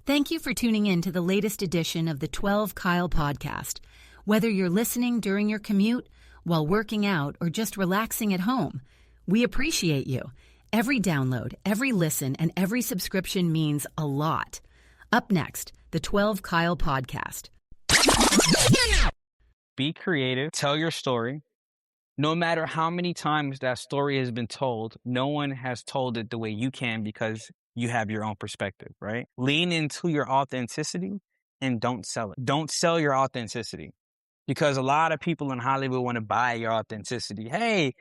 Thank you for tuning in to the latest edition of the 12 Kyle podcast. Whether you're listening during your commute, while working out, or just relaxing at home, we appreciate you. Every download, every listen, and every subscription means a lot. Up next, the 12 Kyle podcast. Be creative, tell your story. No matter how many times that story has been told, no one has told it the way you can because you have your own perspective, right? Lean into your authenticity and don't sell it. Don't sell your authenticity because a lot of people in Hollywood want to buy your authenticity. Hey,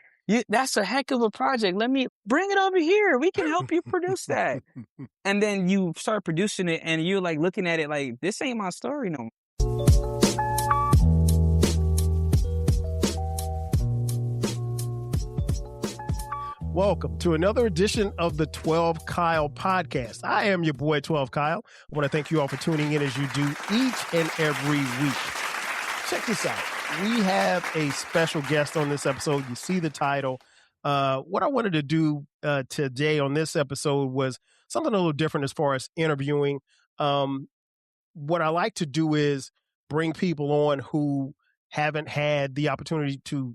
that's a heck of a project. Let me bring it over here. We can help you produce that. And then you start producing it and you're like looking at it like, this ain't my story no more. Welcome to another edition of the 12 Kyle podcast. I am your boy, 12 Kyle. I want to thank you all for tuning in as you do each and every week. Check this out. We have a special guest on this episode. You see the title. What I wanted to do today on this episode was something a little different as far as interviewing. What I like to do is bring people on who haven't had the opportunity to,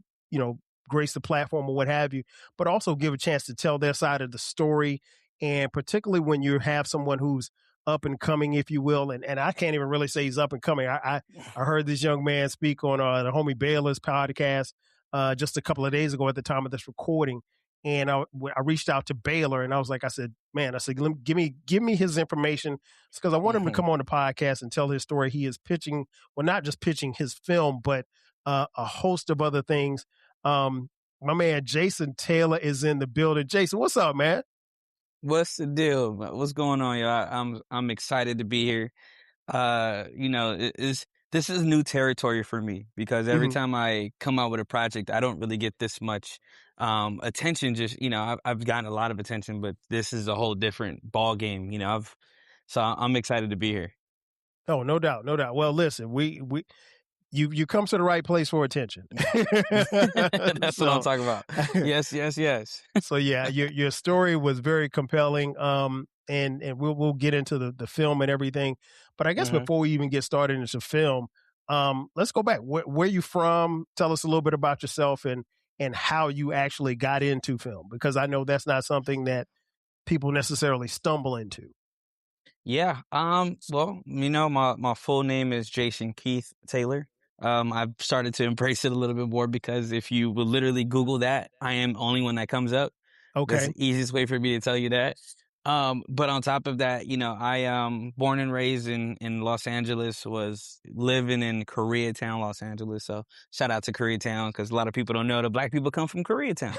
grace the platform or what have you, but also give a chance to tell their side of the story. And particularly when you have someone who's up and coming, if you will, and I can't even really say he's up and coming. I heard this young man speak on the homie Baylor's podcast just a couple of days ago at the time of this recording. And I reached out to Baylor and I said, give me his information because I want him to come on the podcast and tell his story. He is pitching, well, not just pitching his film, but a host of other things. My man Jason Taylor is in the building. Jason, what's up, man? What's the deal? What's going on, y'all? I'm excited to be here. This is new territory for me because every time I come out with a project, I don't really get this much attention. Just I've gotten a lot of attention, but this is a whole different ball game. So I'm excited to be here. Oh, no doubt, no doubt. Well, listen, You come to the right place for attention. That's what I'm talking about. Yes. So yeah, your story was very compelling. And we'll get into the film and everything. But I guess before we even get started into film, let's go back. Where you from? Tell us a little bit about yourself and how you actually got into film, because I know that's not something that people necessarily stumble into. Yeah. Well, my full name is Jason Keith Taylor. I've started to embrace it a little bit more because if you will literally Google that, I am the only one that comes up. Okay. That's the easiest way for me to tell you that. But on top of that, I born and raised in Los Angeles, was living in Koreatown, Los Angeles. So shout out to Koreatown because a lot of people don't know that Black people come from Koreatown.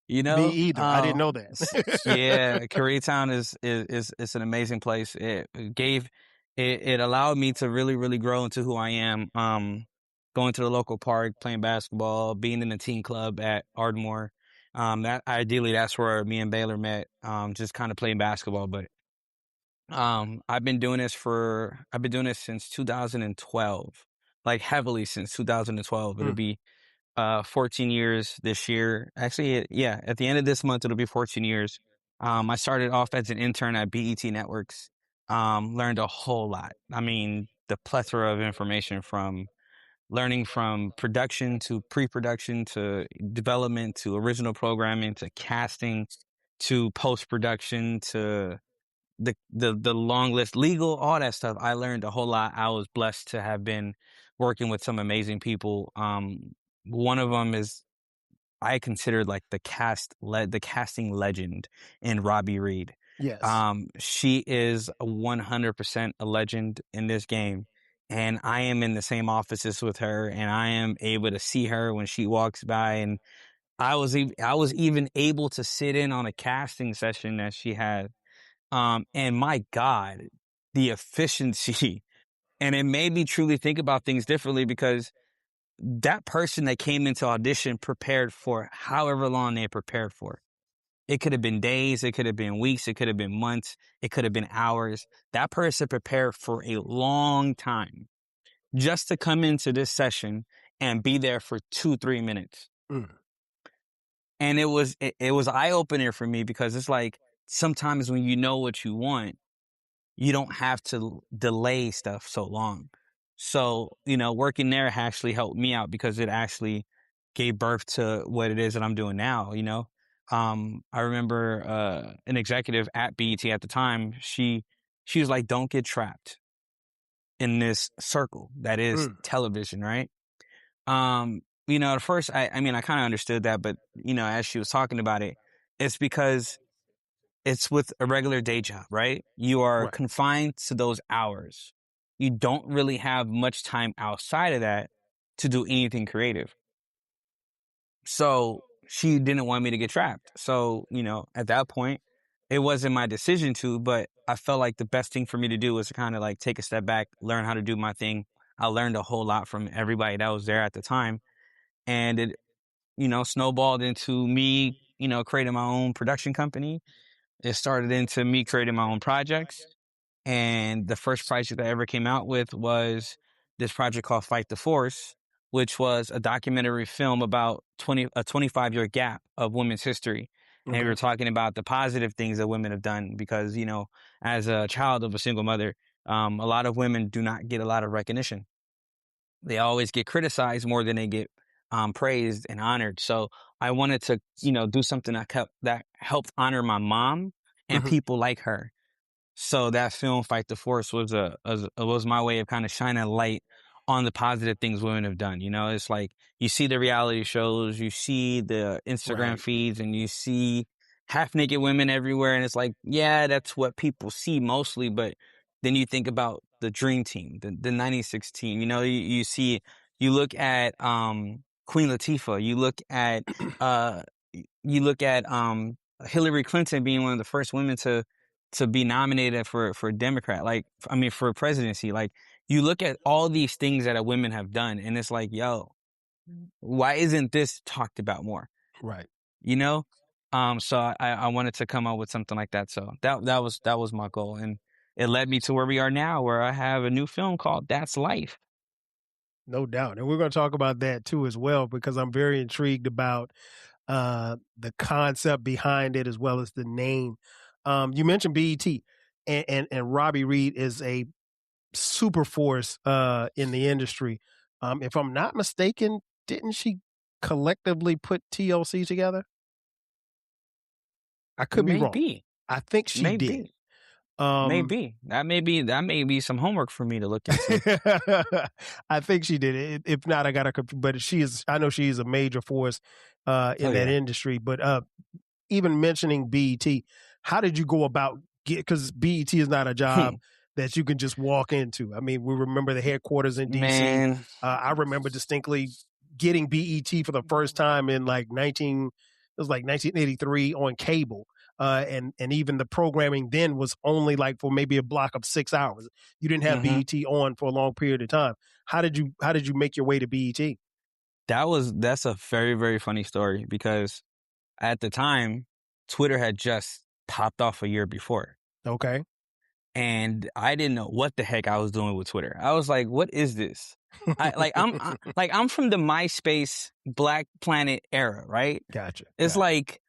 Me either. I didn't know that. Yeah, Koreatown is an amazing place. It allowed me to really, really grow into who I am. Going to the local park, playing basketball, being in the team club at Ardmore. That's where me and Baylor met. Just kind of playing basketball. But I've been doing this since 2012, like heavily since 2012. It'll be 14 years this year. Actually, yeah, at the end of this month, it'll be 14 years. I started off as an intern at BET Networks. Learned a whole lot. I mean, the plethora of information from learning from production to pre-production to development to original programming to casting to post-production to the long list, legal, all that stuff. I learned a whole lot. I was blessed to have been working with some amazing people. One of them is I consider like the casting legend in Robbie Reed. Yes. She is 100% a legend in this game. And I am in the same offices with her and I am able to see her when she walks by. And I was even able to sit in on a casting session that she had. And my God, the efficiency. And it made me truly think about things differently because that person that came into audition prepared for however long they prepared for. It could have been days, it could have been weeks, it could have been months, it could have been hours. That person prepared for a long time just to come into this session and be there for 2-3 minutes. And it was eye-opener for me because it's like sometimes when you know what you want, you don't have to delay stuff so long. So, working there actually helped me out because it actually gave birth to what it is that I'm doing now, I remember an executive at BET at the time, she was like, don't get trapped in this circle that is television, right? At first I mean I kind of understood that, but as she was talking about it, it's because it's with a regular day job, right? You are Right. confined to those hours. You don't really have much time outside of that to do anything creative. So she didn't want me to get trapped. So, at that point, it wasn't my decision to, but I felt like the best thing for me to do was to kind of like take a step back, learn how to do my thing. I learned a whole lot from everybody that was there at the time. And it, snowballed into me, creating my own production company. It started into me creating my own projects. And the first project I ever came out with was this project called Fight the Force, which was a documentary film about a 25-year gap of women's history. And we were talking about the positive things that women have done because, as a child of a single mother, a lot of women do not get a lot of recognition. They always get criticized more than they get praised and honored. So I wanted to, do something that helped honor my mom and people like her. So that film, Fight the Force, was my way of kind of shining a light on the positive things women have done. It's like you see the reality shows, you see the Instagram feeds, and you see half naked women everywhere. And it's like, yeah, that's what people see mostly. But then you think about the dream team, the 96 team, you look at, Queen Latifah, you look at, Hillary Clinton being one of the first women to be nominated for Democrat, for presidency. Like, you look at all these things that women have done, and it's like, yo, why isn't this talked about more? Right. So I wanted to come up with something like that. So that was my goal, and it led me to where we are now, where I have a new film called That's Life. No doubt. And we're going to talk about that too as well, because I'm very intrigued about the concept behind it as well as the name. You mentioned BET, and Robbie Reed is a super force in the industry. If I'm not mistaken, didn't she collectively put TLC together? I could be wrong. Maybe. I think she did. Maybe that may be some homework for me to look into. I think she did. If not, I got to. But I know she is a major force in that industry. But even mentioning BET, how did you go about because BET is not a job that you can just walk into. I mean, we remember the headquarters in DC. I remember distinctly getting BET for the first time in like 1983 on cable. And even the programming then was only like for maybe a block of 6 hours. You didn't have BET on for a long period of time. How did you make your way to BET? That's a very, very funny story because at the time, Twitter had just popped off a year before. Okay. And I didn't know what the heck I was doing with Twitter. I was like, what is this? I'm from the MySpace Black Planet era, right? Gotcha. It's like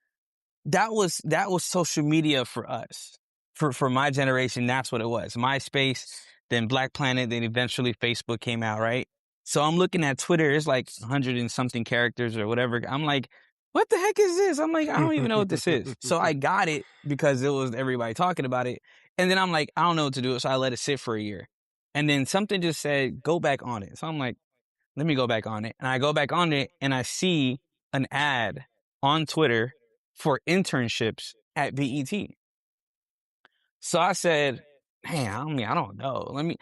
that was social media for us. For my generation, that's what it was. MySpace, then Black Planet, then eventually Facebook came out, right? So I'm looking at Twitter, it's like 100 and something characters or whatever. I'm like, what the heck is this? I'm like, I don't even know what this is. So I got it because it was everybody talking about it. And then I'm like, I don't know what to do. So I let it sit for a year. And then something just said, go back on it. So I'm like, let me go back on it. And I go back on it and I see an ad on Twitter for internships at BET. So I said, man, I don't know. Let me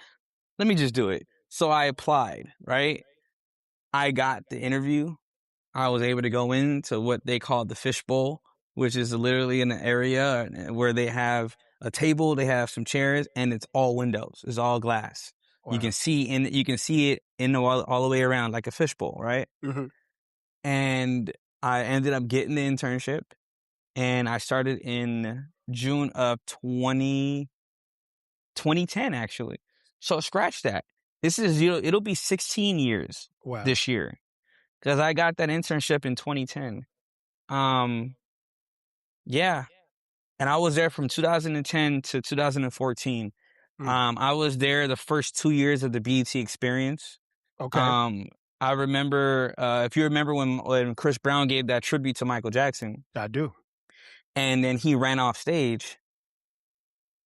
just do it. So I applied, right? I got the interview. I was able to go into what they call the fishbowl, which is literally in an area where they have a table, they have some chairs, and it's all windows. It's all glass. Wow. You can see it all the way around like a fishbowl, right? Mm-hmm. And I ended up getting the internship, and I started in June of 2010, actually. So scratch that. It'll be 16 years this year because I got that internship in 2010. Yeah. And I was there from 2010 to 2014. I was there the first 2 years of the BET experience. Okay. I remember, if you remember when Chris Brown gave that tribute to Michael Jackson, I do. and then he ran off stage,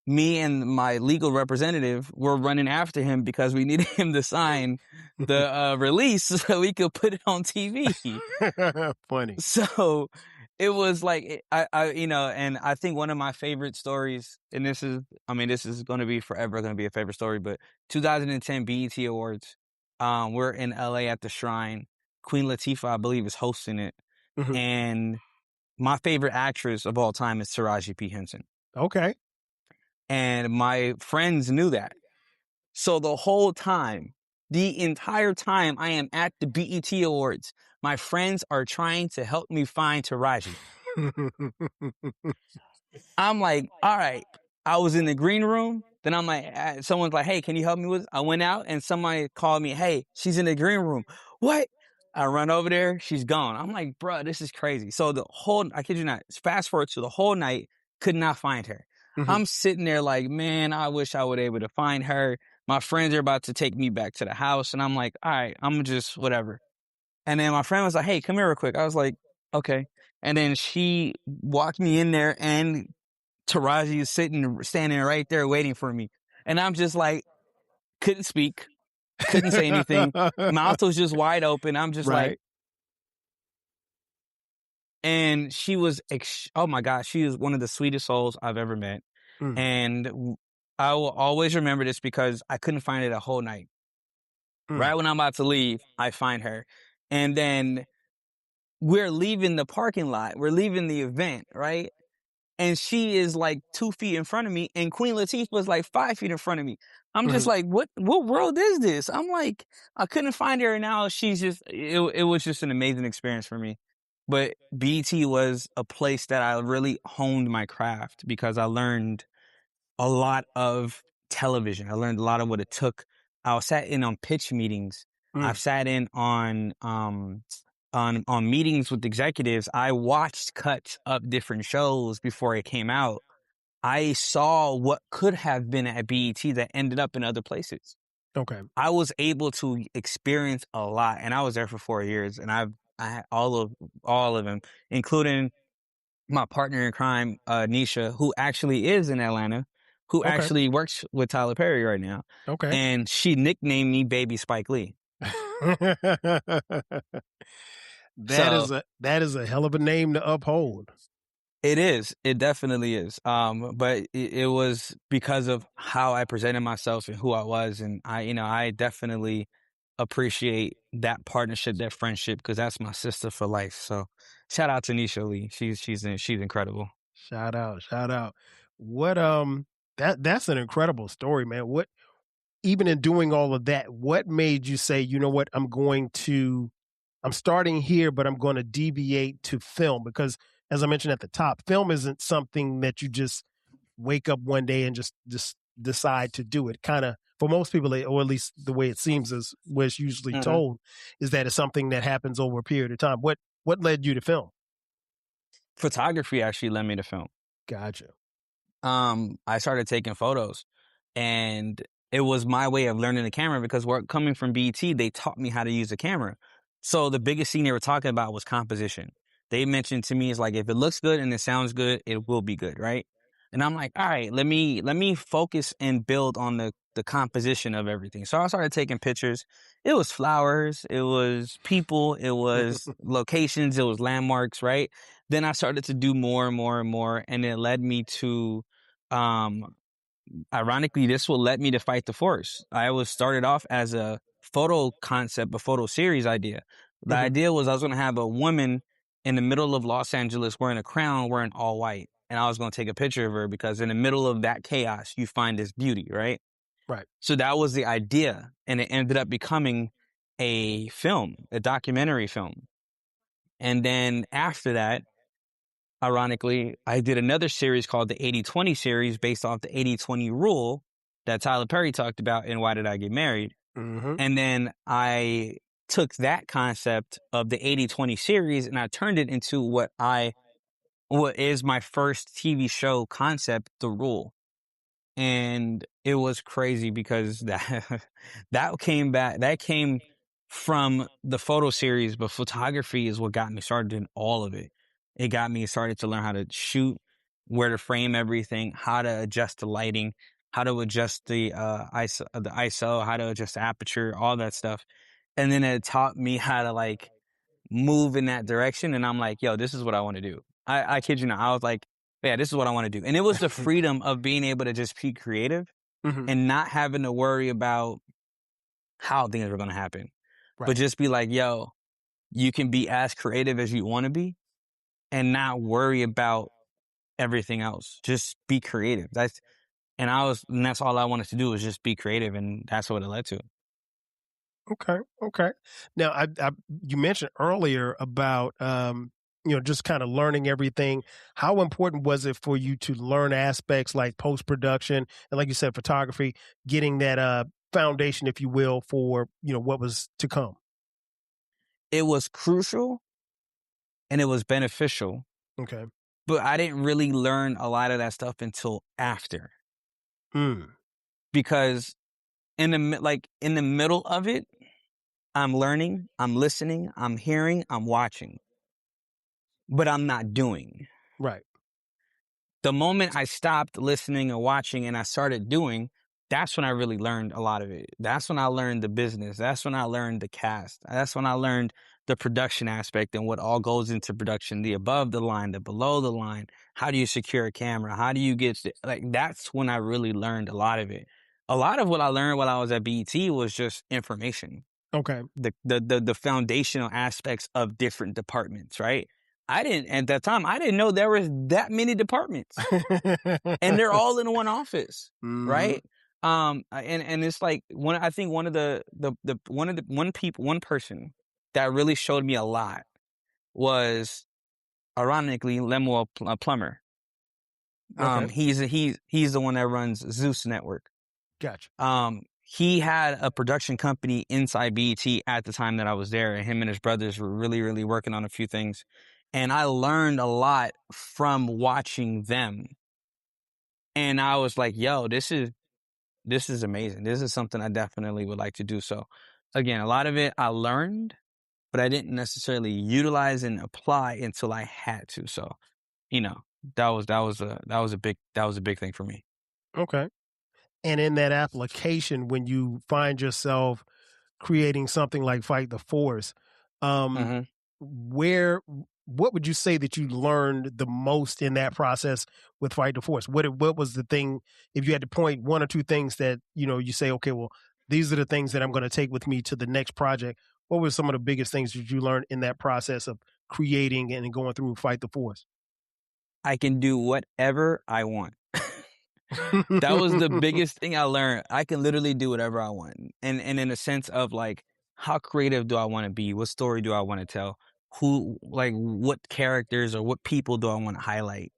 me and my legal representative were running after him because we needed him to sign the release so we could put it on TV. Funny. So it was like, and I think one of my favorite stories, and this is going to be forever going to be a favorite story, but 2010 BET Awards, we're in LA at the Shrine. Queen Latifah, I believe, is hosting it. Mhm. And my favorite actress of all time is Taraji P. Henson. Okay. And my friends knew that. So the whole time, the entire time I am at the BET Awards, my friends are trying to help me find Taraji. I'm like, all right. I was in the green room. Then I'm like, someone's like, hey, can you help me with? I went out and somebody called me, hey, she's in the green room. What? I run over there. She's gone. I'm like, bro, this is crazy. So I kid you not, fast forward to the whole night, could not find her. Mhm. I'm sitting there like, man, I wish I would able to find her. My friends are about to take me back to the house. And I'm like, all right, I'm just whatever. And then my friend was like, hey, come here real quick. I was like, okay. And then she walked me in there and Taraji is standing right there waiting for me. And I'm just like, couldn't speak, couldn't say anything. Mouth was just wide open. I'm just like, Right. and she was, oh my gosh, she is one of the sweetest souls I've ever met. Mm. And I will always remember this because I couldn't find it a whole night. Mm. Right when I'm about to leave, I find her. And then we're leaving the parking lot. We're leaving the event, right? And she is like 2 feet in front of me, and Queen Latifah was like 5 feet in front of me. I'm just Mhm. like, what world is this? I'm like, I couldn't find her, and now she's just, it was just an amazing experience for me. But BET was a place that I really honed my craft because I learned a lot of television. I learned a lot of what it took. I sat in on pitch meetings. Mm. I've sat in on meetings with executives. I watched cuts of different shows before it came out. I saw what could have been at BET that ended up in other places. Okay. I was able to experience a lot, and I was there for 4 years, and I had all of them, including my partner in crime, Nisha, who actually is in Atlanta, who Okay. actually works with Tyler Perry right now. Okay. And she nicknamed me Baby Spike Lee. So that is a hell of a name to uphold. it is. It definitely is. But it was because of how I presented myself and who I was. And I definitely appreciate that partnership, that friendship, because that's my sister for life. So shout out to Nisha Lee. She's incredible. Shout out. Shout out. What that's an incredible story, man. What, even in doing all of that, what made you say, you know what, I'm starting here, but I'm going to deviate to film? Because as I mentioned at the top, film isn't something that you just wake up one day and just decide to do it. Kind of, for most people, or at least the way it seems is what it's usually told, is that it's something that happens over a period of time. What led you to film? Photography actually led me to film. Gotcha. I started taking photos, and it was my way of learning the camera because coming from BT, they taught me how to use a camera. So the biggest thing they were talking about was composition. They mentioned to me, it's like, if it looks good and it sounds good, it will be good, right? And I'm like, all right, let me focus and build on the composition of everything. So I started taking pictures. It was flowers, it was people, it was locations, it was landmarks, right? Then I started to do more and more and more, and it led me to, ironically, this will let me to Fight the Force. I was started off as a photo concept, a photo series idea. The idea was I was going to have a woman in the middle of Los Angeles wearing a crown, wearing all white. And I was going to take a picture of her because in the middle of that chaos, you find this beauty, right? Right. So that was the idea. And it ended up becoming a film, a documentary film. And then after that, ironically, I did another series called the 80-20 series based off the 80-20 rule that Tyler Perry talked about in Why Did I Get Married? Mm-hmm. And then I took that concept of the 80-20 series and I turned it into what is my first TV show concept, The Rule. And it was crazy because that came from the photo series, but photography is what got me started in all of it. It got me started to learn how to shoot, where to frame everything, how to adjust the lighting, how to adjust the ISO, how to adjust the aperture, all that stuff. And then it taught me how to like move in that direction. And I'm like, yo, this is what I want to do. I kid you not. I was like, yeah, this is what I want to do. And it was the freedom of being able to just be creative Mhm. and not having to worry about how things were going to happen, but Right. just be like, yo, you can be as creative as you want to be and not worry about everything else. Just be creative. And that's all I wanted to do was just be creative. And that's what it led to. Okay. Okay. Now, you mentioned earlier about, just kind of learning everything. How important was it for you to learn aspects like post-production and, like you said, photography, getting that, foundation, if you will, for, what was to come? It was crucial and it was beneficial, Okay. but I didn't really learn a lot of that stuff until after, Mm. because in the middle of it, I'm learning, I'm listening, I'm hearing, I'm watching, but I'm not doing. Right. The moment I stopped listening and watching and I started doing, that's when I really learned a lot of it. That's when I learned the business. That's when I learned the cast. That's when I learned the production aspect and what all goes into production, the above the line, the below the line. How do you secure a camera? How do you that's when I really learned a lot of it. A lot of what I learned while I was at BET was just information. Okay. The foundational aspects of different departments, right? At that time, I didn't know there was that many departments and they're all in one office, Mhm. right? And it's like I think one person that really showed me a lot was ironically Lemuel Plummer. Okay. He's the one that runs Zeus Network. Gotcha. He had a production company inside BET at the time that I was there, and him and his brothers were really, really working on a few things. And I learned a lot from watching them. And I was like, yo, this is amazing. This is something I definitely would like to do. So again, a lot of it I learned, but I didn't necessarily utilize and apply until I had to. So, you know, that was a big thing for me. Okay. And in that application, when you find yourself creating something like Fight the Force, um, hmm where what would you say that you learned the most in that process with Fight the Force? What was the thing, if you had to point one or two things that, you say, okay, well, these are the things that I'm going to take with me to the next project. What were some of the biggest things that you learned in that process of creating and going through Fight the Force? I can do whatever I want. That was the biggest thing I learned. I can literally do whatever I want. And in a sense of like, how creative do I want to be? What story do I want to tell? What characters or what people do I want to highlight?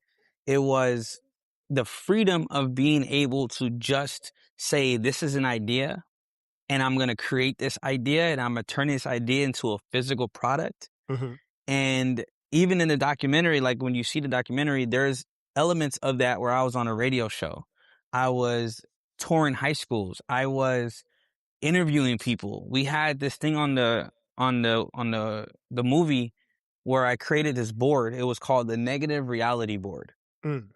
It was the freedom of being able to just say, this is an idea and I'm going to create this idea and I'm going to turn this idea into a physical product. Mhm. And even in the documentary, like when you see the documentary, there's elements of that where I was on a radio show. I was touring high schools. I was interviewing people. We had this thing on the movie where I created this board. It was called the Negative Reality Board. Mm.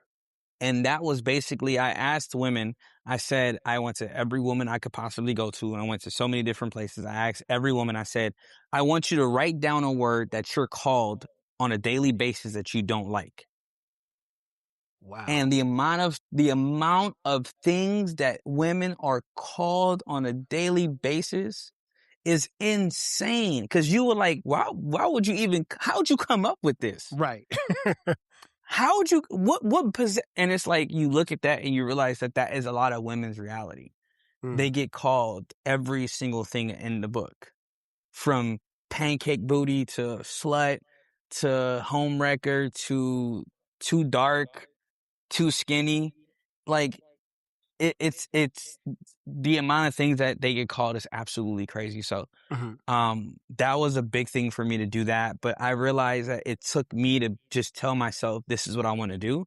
And that was basically, I asked women, I said, I went to every woman I could possibly go to. And I went to so many different places. I asked every woman, I said, I want you to write down a word that you're called on a daily basis that you don't like. Wow. And the amount of things that women are called on a daily basis is insane. Cause you were like, why would you how'd you come up with this? Right. How'd you, and it's like, you look at that and you realize that that is a lot of women's reality. They Mm. get called every single thing in the book, from pancake booty to slut to homewrecker to too dark, too skinny. Like it's the amount of things that they get called is absolutely crazy. So, Mhm. that was a big thing for me to do that. But I realized that it took me to just tell myself, this is what I want to do,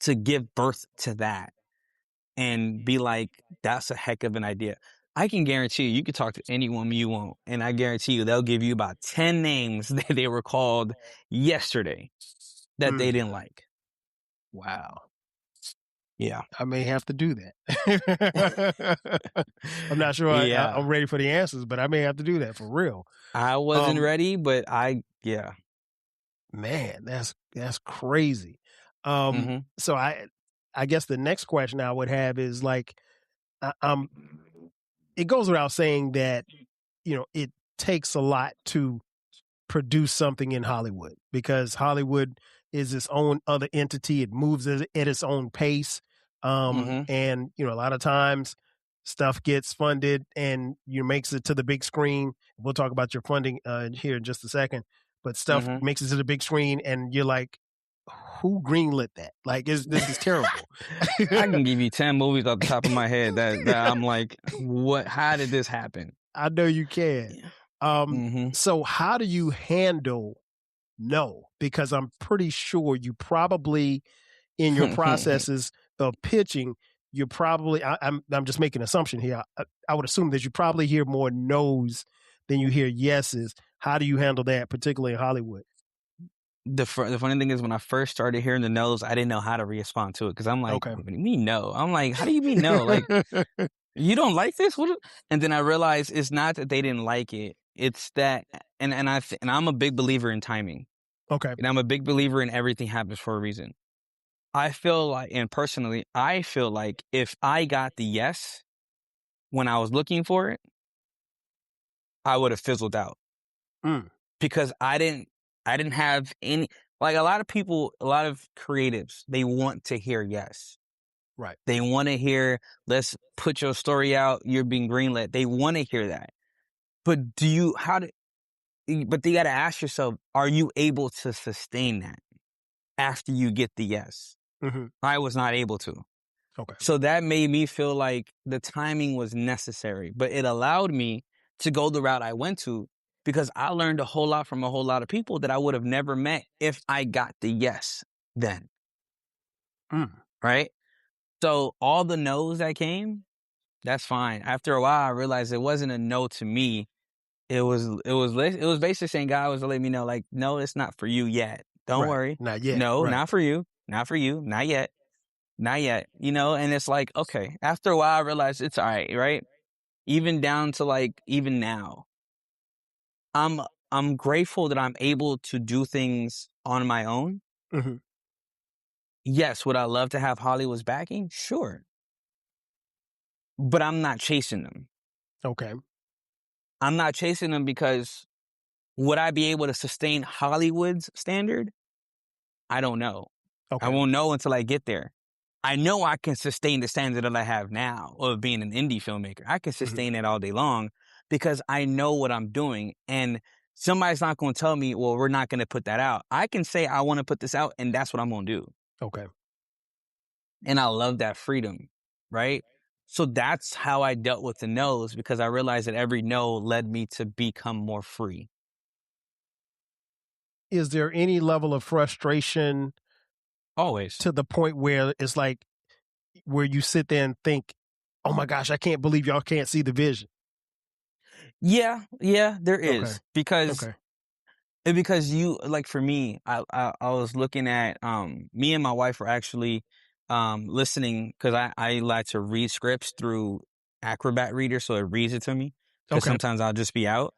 to give birth to that. and be like, that's a heck of an idea. I can guarantee you could talk to any woman you want, and I guarantee you they'll give you about 10 names that they were called yesterday that they didn't like. Wow. Yeah. I may have to do that. I'm not sure Yeah. I'm ready for the answers, but I may have to do that for real. I wasn't ready, but yeah. Man, that's crazy. Mm-hmm. So I guess the next question I would have is like, it goes without saying that, it takes a lot to produce something in Hollywood, because Hollywood is its own other entity. It moves at its own pace. Mm-hmm. And, a lot of times stuff gets funded and makes it to the big screen. We'll talk about your funding here in just a second, but stuff Mm-hmm. makes it to the big screen and you're like, who greenlit that? Like, this is terrible. I can give you 10 movies off the top of my head that I'm like, how did this happen? I know you can. So how do you handle no? Because I'm pretty sure you probably, in your processes of pitching, you're probably, I'm just making an assumption here. I would assume that you probably hear more no's than you hear yeses. How do you handle that, particularly in Hollywood? The funny thing is, when I first started hearing the no's, I didn't know how to respond to it, because I'm like, Okay. what do you mean no? I'm like, how do you mean no? Like, you don't like this? And then I realized it's not that they didn't like it. It's that, and I'm a big believer in timing. Okay. And I'm a big believer in everything happens for a reason. I feel like, and personally, I feel like if I got the yes when I was looking for it, I would have fizzled out. Because I didn't have any, like, a lot of people, a lot of creatives, they want to hear yes. Right. They want to hear, let's put your story out, you're being greenlit. They want to hear that. But but you got to ask yourself, are you able to sustain that after you get the yes? I was not able to. Okay. So that made me feel like the timing was necessary, but it allowed me to go the route I went to, because I learned a whole lot from a whole lot of people that I would have never met if I got the yes then. Right? So all the no's that came, that's fine. After a while, I realized it wasn't a no to me. It was basically saying God was letting me know, like, no, it's not for you yet. Don't worry. Not yet. No, right. not for you. Not for you. Not yet. Not yet. And it's like, okay. After a while, I realized it's all right, right? Even down to, like, even now, I'm grateful that I'm able to do things on my own. Yes, would I love to have Hollywood's backing? Sure. But I'm not chasing them. Okay. I'm not chasing them because would I be able to sustain Hollywood's standard? I don't know. Okay. I won't know until I get there. I know I can sustain the standard that I have now of being an indie filmmaker. I can sustain it all day long because I know what I'm doing. And somebody's not going to tell me, well, we're not going to put that out. I can say I want to put this out, and that's what I'm going to do. Okay. And I love that freedom, right? So that's how I dealt with the no's, because I realized that every no led me to become more free. Is there any level of frustration? Always. To the point where it's like, where you sit there and think, oh my gosh, I can't believe y'all can't see the vision. Yeah, there is. Okay. Because you, like, for me, I was looking at, me and my wife were actually listening, because I like to read scripts through Acrobat Reader, so it reads it to me, because sometimes I'll just be out.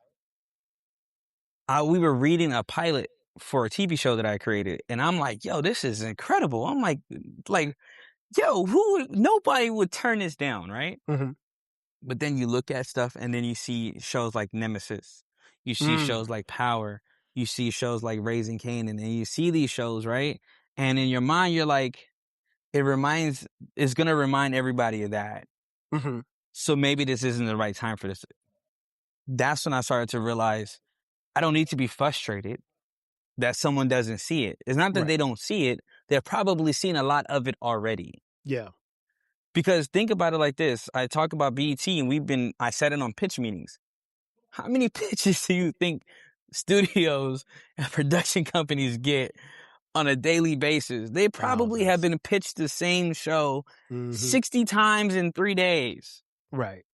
We were reading a pilot for a TV show that I created, and I'm like, yo, this is incredible. I'm like, yo, nobody would turn this down, right? But then you look at stuff, and then you see shows like Nemesis. You see shows like Power. You see shows like Raising Kanan, and you see these shows, right? And in your mind, you're like, it's going to remind everybody of that. So maybe this isn't the right time for this. That's when I started to realize I don't need to be frustrated that someone doesn't see it. It's not that they don't see it. They're probably seen a lot of it already. Yeah. Because think about it like this. I talk about BET, and I said it on pitch meetings. How many pitches do you think studios and production companies get on a daily basis. They probably have been pitched the same show 60 times in 3 days. Right.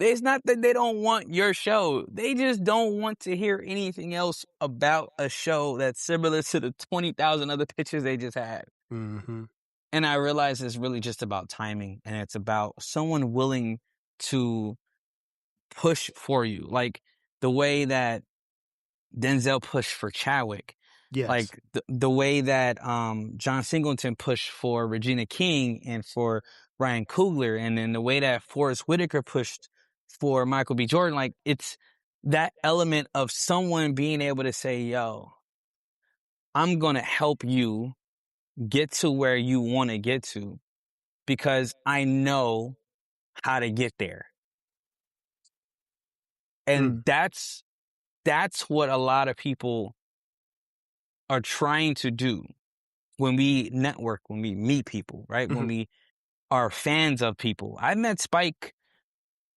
It's not that they don't want your show. They just don't want to hear anything else about a show that's similar to the 20,000 other pitches they just had. Mm-hmm. And I realize it's really just about timing, and it's about someone willing to push for you. Like the way that Denzel pushed for Chadwick. Yes. Like the way that John Singleton pushed for Regina King and for Ryan Coogler, and then the way that Forrest Whitaker pushed for Michael B. Jordan. Like, it's that element of someone being able to say, yo, I'm going to help you get to where you want to get to because I know how to get there. And that's what a lot of people are trying to do when we network, when we meet people, right? When we are fans of people. I met Spike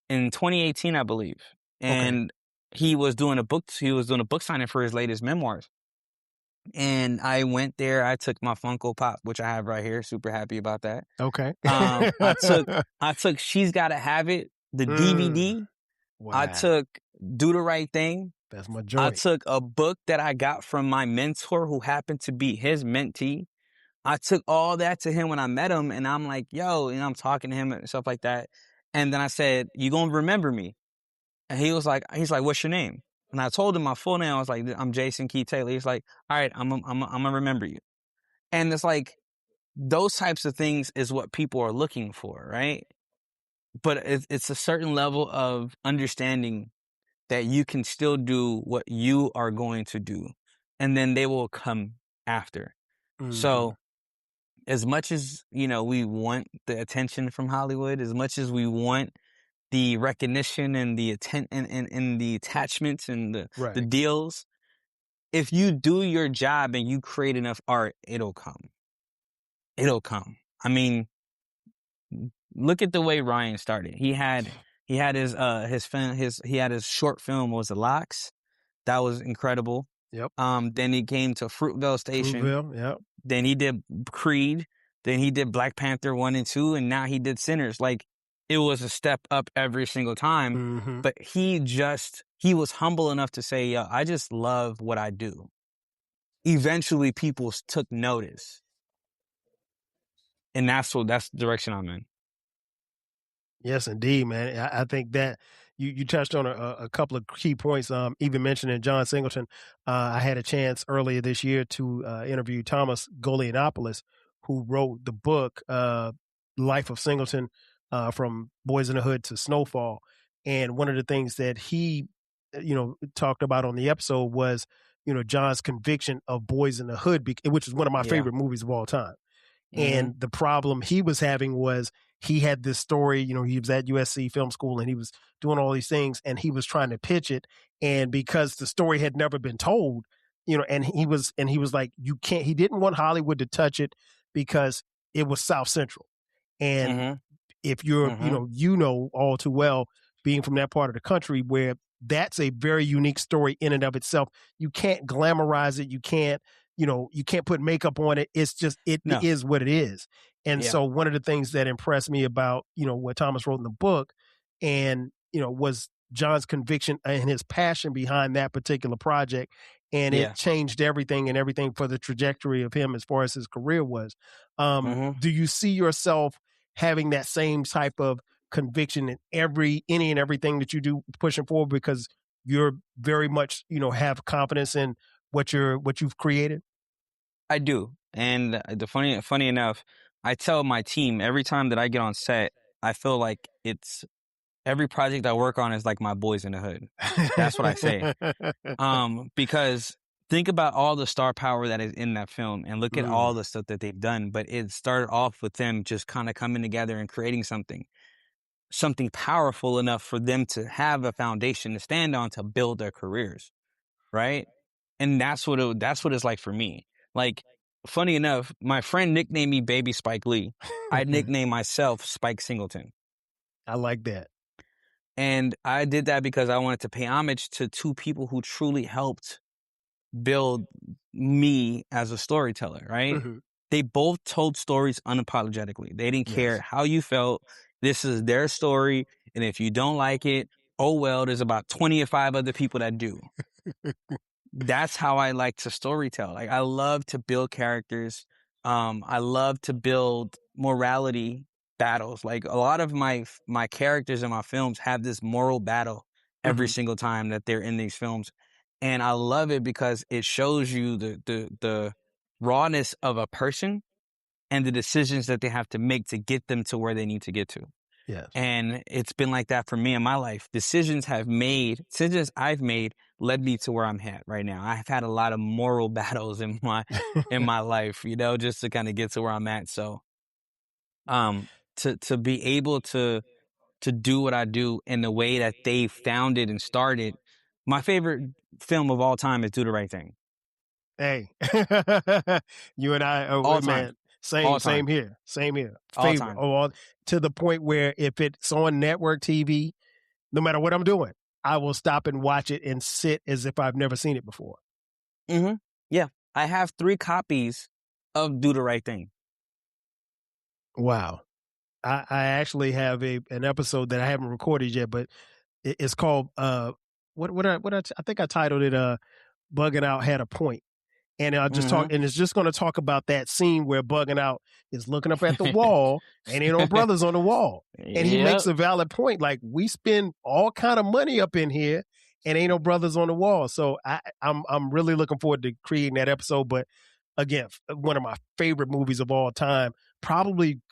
in 2018, I believe. And he was doing a book signing for his latest memoirs. And I went there. I took my Funko Pop, which I have right here. Super happy about that. Okay. I took She's Gotta Have It, the DVD. Wow. I took Do the Right Thing. That's my joint. I took a book that I got from my mentor who happened to be his mentee. I took all that to him when I met him, and I'm like, yo, and I'm talking to him and stuff like that. And then I said, you gonna remember me? And he's like, what's your name? And I told him my full name. I was like, I'm Jason Key Taylor. He's like, all right, I'm gonna remember you. And it's like, those types of things is what people are looking for, right? But it's a certain level of understanding that you can still do what you are going to do, and then they will come after. So as much as, we want the attention from Hollywood, as much as we want the recognition and the and the attachments and the deals, if you do your job and you create enough art, it'll come. It'll come. I mean, look at the way Ryan started. He had his short film was The Locks. That was incredible. Yep. Then he came to Fruitvale Station. Fruitvale, yep. Then he did Creed. Then he did Black Panther 1 and 2, and now he did Sinners. Like, it was a step up every single time. But he was humble enough to say, yo, I just love what I do. Eventually people took notice. And that's the direction I'm in. Yes, indeed, man. I think that you touched on a couple of key points. Even mentioning John Singleton, I had a chance earlier this year to interview Thomas Golianopoulos, who wrote the book Life of Singleton, from Boys in the Hood to Snowfall. And one of the things that he, talked about on the episode was, John's conviction of Boys in the Hood, which is one of my favorite movies of all time. And the problem he was having was he had this story, he was at USC Film School and he was doing all these things and he was trying to pitch it. And because the story had never been told, and he was like, he didn't want Hollywood to touch it because it was South Central. And if you're, all too well, being from that part of the country where that's a very unique story in and of itself, you can't glamorize it. You can't put makeup on it. It's just, it is what it is. And so one of the things that impressed me about, what Thomas wrote in the book and, was John's conviction and his passion behind that particular project. And it changed everything for the trajectory of him as far as his career was. Do you see yourself having that same type of conviction in any and everything that you do pushing forward because you're very much, have confidence in what you've created? I do. And funny enough, I tell my team every time that I get on set, I feel like every project I work on is like my Boys in the Hood. That's what I say. Because think about all the star power that is in that film and look at all the stuff that they've done. But it started off with them just kind of coming together and creating something powerful enough for them to have a foundation to stand on to build their careers. Right. And that's what it's like for me. Like, funny enough, my friend nicknamed me Baby Spike Lee. I nicknamed myself Spike Singleton. I like that. And I did that because I wanted to pay homage to two people who truly helped build me as a storyteller, right? Mm-hmm. They both told stories unapologetically. They didn't care Yes. how you felt. This is their story. And if you don't like it, oh well, there's about 25 other people that do. That's how I like to storytell. Like, I love to build characters. I love to build morality battles. Like, a lot of my characters in my films have this moral battle every Mm-hmm. single time that they're in these films. And I love it because it shows you the rawness of a person and the decisions that they have to make to get them to where they need to get to. Yes. And it's been like that for me in my life. Decisions I've made led me to where I'm at right now. I've had a lot of moral battles in my life, just to kind of get to where I'm at. So, to be able to do what I do in the way that they founded and started, my favorite film of all time is Do the Right Thing. Hey, you and I, All time. man, same All time. here. All Favorite, time. to the point where if it's on network TV, no matter what I'm doing, I will stop and watch it and sit as if I've never seen it before. Mm-hmm. Yeah. I have 3 copies of Do the Right Thing. Wow. I actually have an episode that I haven't recorded yet, but it's called I think I titled it Bugging Out Had a Point. And I just Mm-hmm. and it's just going to talk about that scene where Bugging Out is looking up at the wall and ain't no brothers on the wall. And he makes a valid point. Like, we spend all kind of money up in here and ain't no brothers on the wall. So I'm really looking forward to creating that episode. But again, one of my favorite movies of all time, probably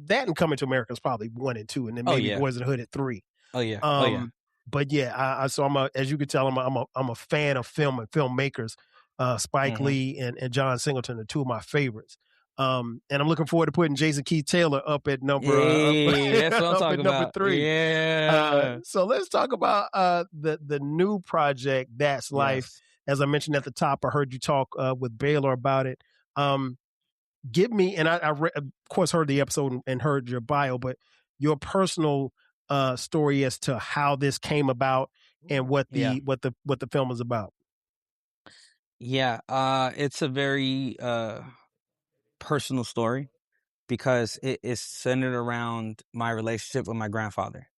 that and Coming to America is probably 1 and 2. And then maybe Boys in the Hood at 3. Oh yeah. But yeah, so as you can tell, I'm a fan of film and filmmakers. Spike Lee and John Singleton are 2 of my favorites. And I'm looking forward to putting Jason Keith Taylor up at number that's what I'm talking number about. 3. Yeah. So let's talk about the new project, That's Life. Yes. As I mentioned at the top, I heard you talk with Baylor about it. Give me, and I of course heard the episode and heard your bio, but your personal story as to how this came about and what the film is about. Yeah, it's a very personal story because it is centered around my relationship with my grandfather.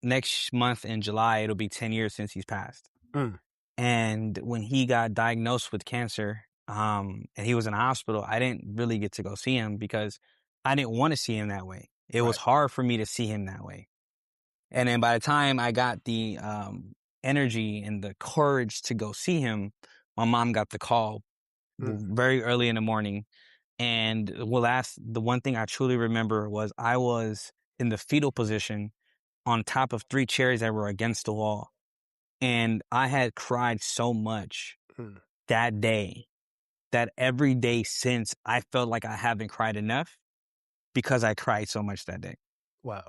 Next month in July, it'll be 10 years since he's passed. Mm. And when he got diagnosed with cancer, and he was in the hospital, I didn't really get to go see him because I didn't want to see him that way. It was hard for me to see him that way. And then by the time I got the energy and the courage to go see him, my mom got the call very early in the morning. And the one thing I truly remember was I was in the fetal position on top of 3 chairs that were against the wall. And I had cried so much that day that every day since I felt like I haven't cried enough because I cried so much that day. Wow.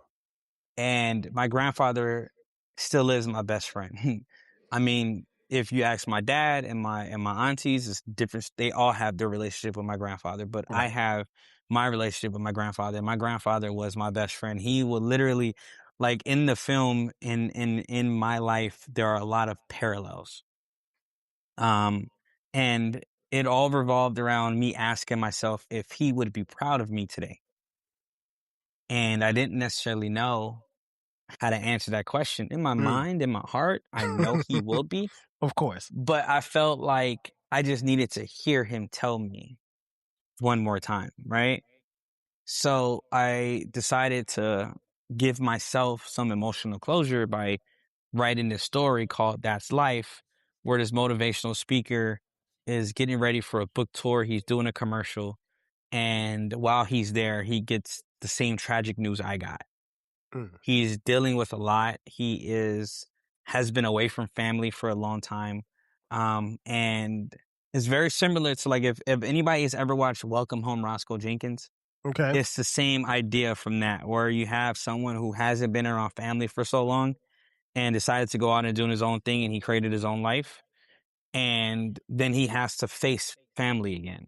And my grandfather still is my best friend. I mean, if you ask my dad and my aunties, it's different. They all have their relationship with my grandfather, but I have my relationship with my grandfather. My grandfather was my best friend. He would literally, like in the film, in my life, there are a lot of parallels. And it all revolved around me asking myself if he would be proud of me today. And I didn't necessarily know how to answer that question. In my mind, in my heart, I know he will be. Of course. But I felt like I just needed to hear him tell me one more time, right? So I decided to give myself some emotional closure by writing this story called That's Life, where this motivational speaker is getting ready for a book tour. He's doing a commercial. And while he's there, he gets the same tragic news I got. He's dealing with a lot. He has been away from family for a long time. And it's very similar to, like, if anybody has ever watched Welcome Home, Roscoe Jenkins, it's the same idea from that, where you have someone who hasn't been around family for so long and decided to go out and do his own thing, and he created his own life. And then he has to face family again.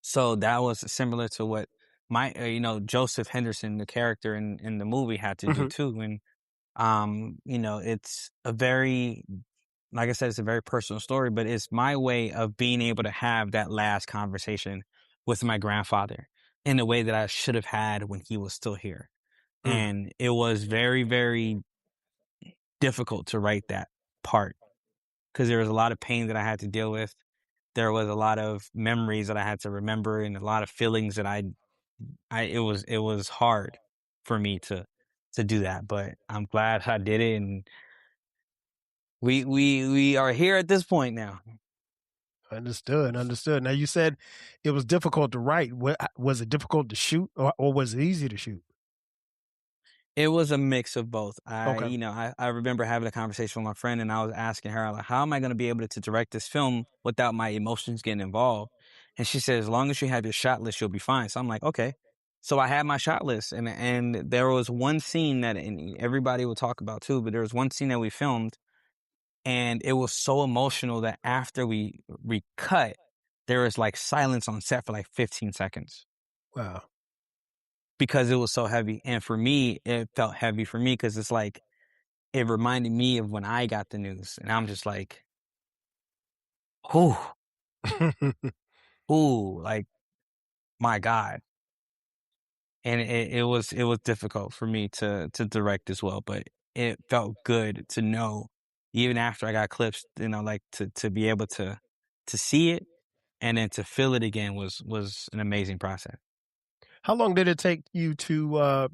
So that was similar to what my, Joseph Henderson, the character in the movie, had to do too. And, it's a very like I said, it's a very personal story, but it's my way of being able to have that last conversation with my grandfather in the way that I should have had when he was still here. Mm. And it was very, very difficult to write that part because there was a lot of pain that I had to deal with. There was a lot of memories that I had to remember and a lot of feelings that it was hard for me to do that, but I'm glad I did it. And we are here at this point now. Understood. Now you said it was difficult to write. Was it difficult to shoot, or was it easy to shoot? It was a mix of both. Okay. I remember having a conversation with my friend and I was asking her, like, how am I going to be able to direct this film without my emotions getting involved? And she said, as long as you have your shot list, you'll be fine. So I'm like, okay. So I had my shot list and there was one scene that and everybody will talk about too, but there was one scene that we filmed and it was so emotional that after we cut, there was like silence on set for like 15 seconds. Wow. Because it was so heavy. And for me, it felt heavy for me because it's like, it reminded me of when I got the news. And I'm just like, ooh, ooh, like, my God. And it was difficult for me to direct as well, but it felt good to know, even after I got clips, like to be able to see it and then to feel it again was an amazing process. How long did it take you to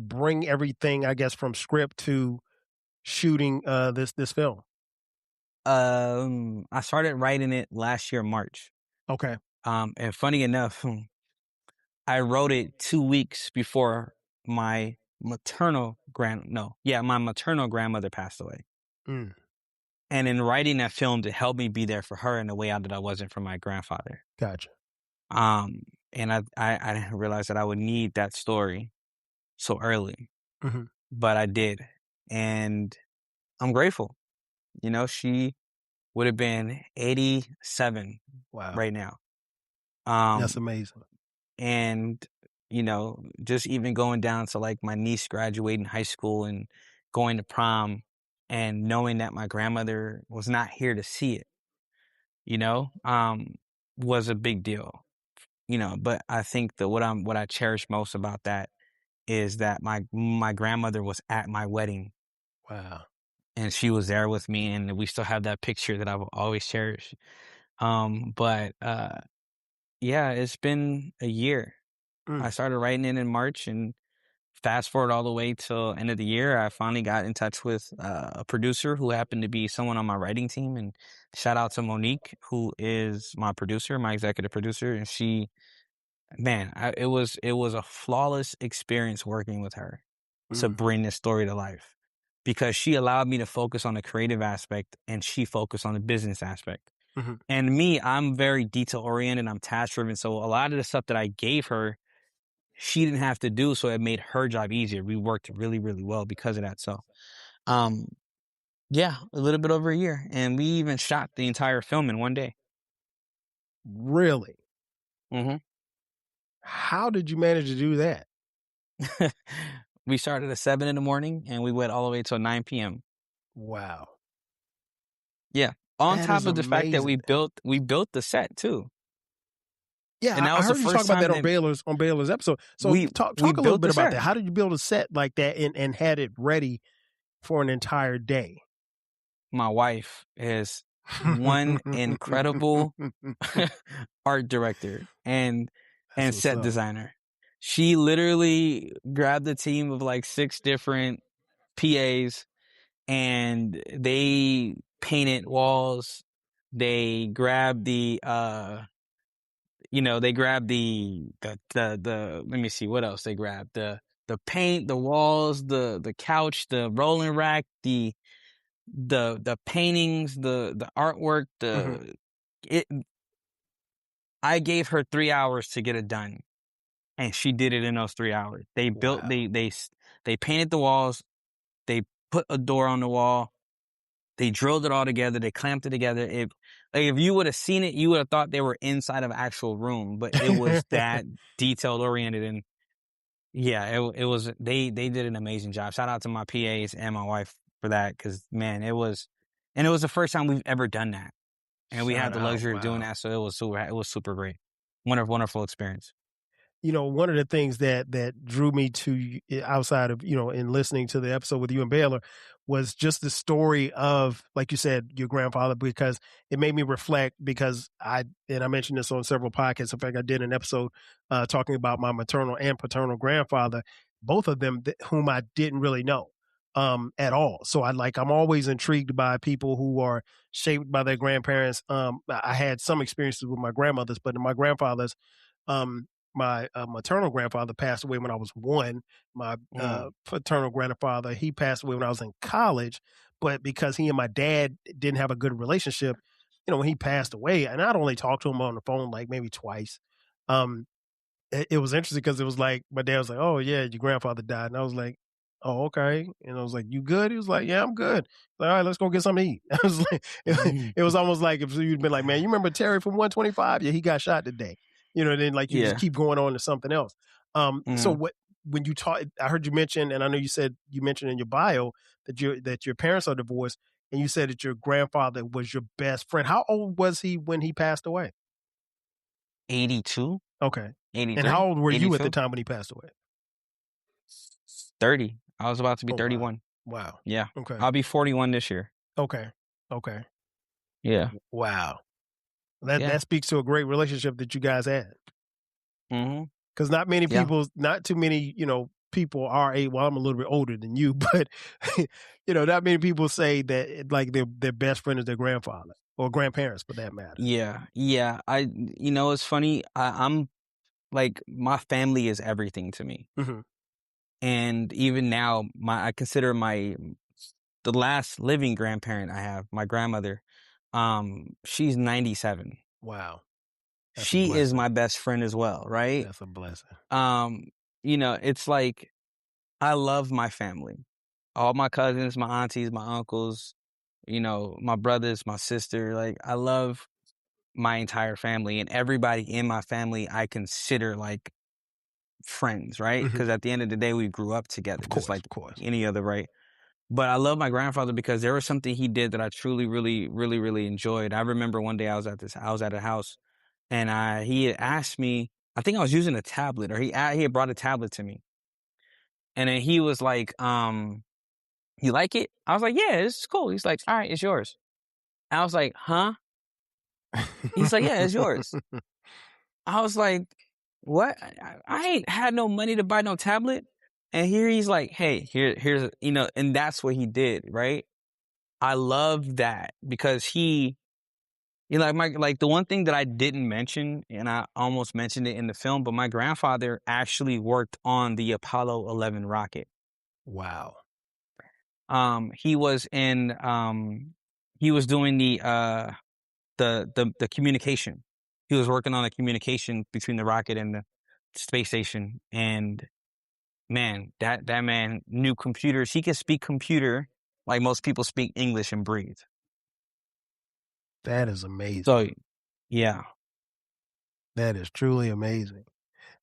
bring everything, I guess, from script to shooting this film? I started writing it last year, March. Okay. And funny enough, I wrote it 2 weeks before my my maternal grandmother passed away. Mm, And in writing that film to help me be there for her in a way that I wasn't for my grandfather. gotcha. Um, and I didn't realize that I would need that story so early, Hmm. but I did. And I'm grateful. She would have been 87 Wow. right now. That's Um, amazing. and, just even going down to like my niece graduating high school and going to prom and knowing that my grandmother was not here to see it, was a big deal. But I think that what I cherish most about that is that my grandmother was at my wedding Wow. and she was there with me and we still have that picture that I will always cherish. But yeah, it's been a year. I Mm, started writing it in March and fast forward all the way till end of the year, I finally got in touch with a producer who happened to be someone on my writing team. And shout out to Monique, who is my producer, my executive producer. And she, man, it was a flawless experience working with her to mm, bring this story to life because she allowed me to focus on the creative aspect and she focused on the business aspect. hmm. And me, I'm very detail oriented. I'm task driven. So a lot of the stuff that I gave her, she didn't have to do, so it made her job easier. We worked really, really well because of that. So, um, yeah, a little bit over a year, and we even shot the entire film in one day. Really? Hmm. How did you manage to do that? We started at 7 in the morning, and we went all the way till 9 p.m. Wow. Yeah, on That top is of the fact that amazing. we built the set too, and Yeah, that I was the heard you talk first about time that that on Baylor's episode. So we talk a little built bit the about set. that. How did you build a set like that and had it ready for an entire day? My wife is one incredible art director and That's what's set up. designer. She literally grabbed a team of like 6 different PAs and they painted walls. They grabbed they grabbed the let me see what else they grabbed. The paint, the walls, the couch, the rolling rack, the paintings, the artwork, Hmm. it I gave her 3 hours to get it done, and she did it in those 3 hours. They built Wow. they painted the walls, they put a door on the wall, they drilled it all together, they clamped it together. If you would have seen it, you would have thought they were inside of an actual room, but it was that detailed oriented. And yeah, it was they did an amazing job. Shout out to my PAs and my wife for that, because man, And it was the first time we've ever done that. And we had Shout the out. luxury of doing Wow. that. So it was super great. Wonderful experience. You know, one of the things that drew me to outside of, you know, in listening to the episode with you and Baylor was just the story of, like you said, your grandfather, because it made me reflect, because I mentioned this on several podcasts. In fact, I did an episode talking about my maternal and paternal grandfather, both of them whom I didn't really know at all. So I'm always intrigued by people who are shaped by their grandparents. I had some experiences with my grandmothers, but my grandfathers, my maternal grandfather passed away when I was 1. My paternal grandfather, he passed away when I was in college. But because he and my dad didn't have a good relationship, you know, when he passed away, and I'd only talked to him on the phone like maybe twice. It was interesting because it was like my dad was like, "Oh yeah, your grandfather died," and I was like, "Oh okay," and I was like, "You good?" He was like, "Yeah, I'm good." Like, all right, let's go get something to eat. I was like, it was almost like if you'd been like, "Man, you remember Terry from 125? Yeah, he got shot today." You know, then like you just Yeah. keep going on to something else. So Mhm. when you talk, I heard you mention, and I know you mentioned in your bio that your parents are divorced, and you said that your grandfather was your best friend. How old was he when he passed away? 82, Okay, and 83, how old were you at the 82, time when he passed away? 30. I was about to be Oh, wow. 31. Wow. Yeah. Okay. I'll be 41 this year. Okay. Okay. Yeah. Wow. That Yeah. that speaks to a great relationship that you guys had. Mhm. Because Yeah. not too many, you know, people are well, I'm a little bit older than you, but you know, not many people say that like their best friend is their grandfather or grandparents for that matter. Yeah. Yeah. It's funny. I'm like, my family is everything to me. Mm-hmm. And even now, I consider the last living grandparent I have, my grandmother, she's 97. Wow. That's a She is blessing. my best friend as well, right? That's a blessing. Um, it's like, I love my family. All my cousins, my aunties, my uncles, my brothers, my sister. Like, I love my entire family, and everybody in my family I consider like friends, right? Mm-hmm. Because at the end of the day, we grew up together, Of just course. like Of course. any other, right? But I love my grandfather because there was something he did that I truly, really, really, really enjoyed. I remember one day I was at a house, and he had asked me, I think I was using a tablet, or he had brought a tablet to me. And then he was like, "You like it?" I was like, "Yeah, it's cool." He's like, "All right, it's yours." I was like, "Huh?" He's like, "Yeah, it's yours." I was like, "What? I ain't had no money to buy no tablet." And here he's like, "Hey, here's," and that's what he did, right? I love that because like the one thing that I didn't mention, and I almost mentioned it in the film, but my grandfather actually worked on the Apollo 11 rocket. Wow. He was he was doing the communication. He was working on the communication between the rocket and the space station. And man, that man knew computers. He could speak computer like most people speak English and breathe. That is amazing. So yeah. That is truly amazing.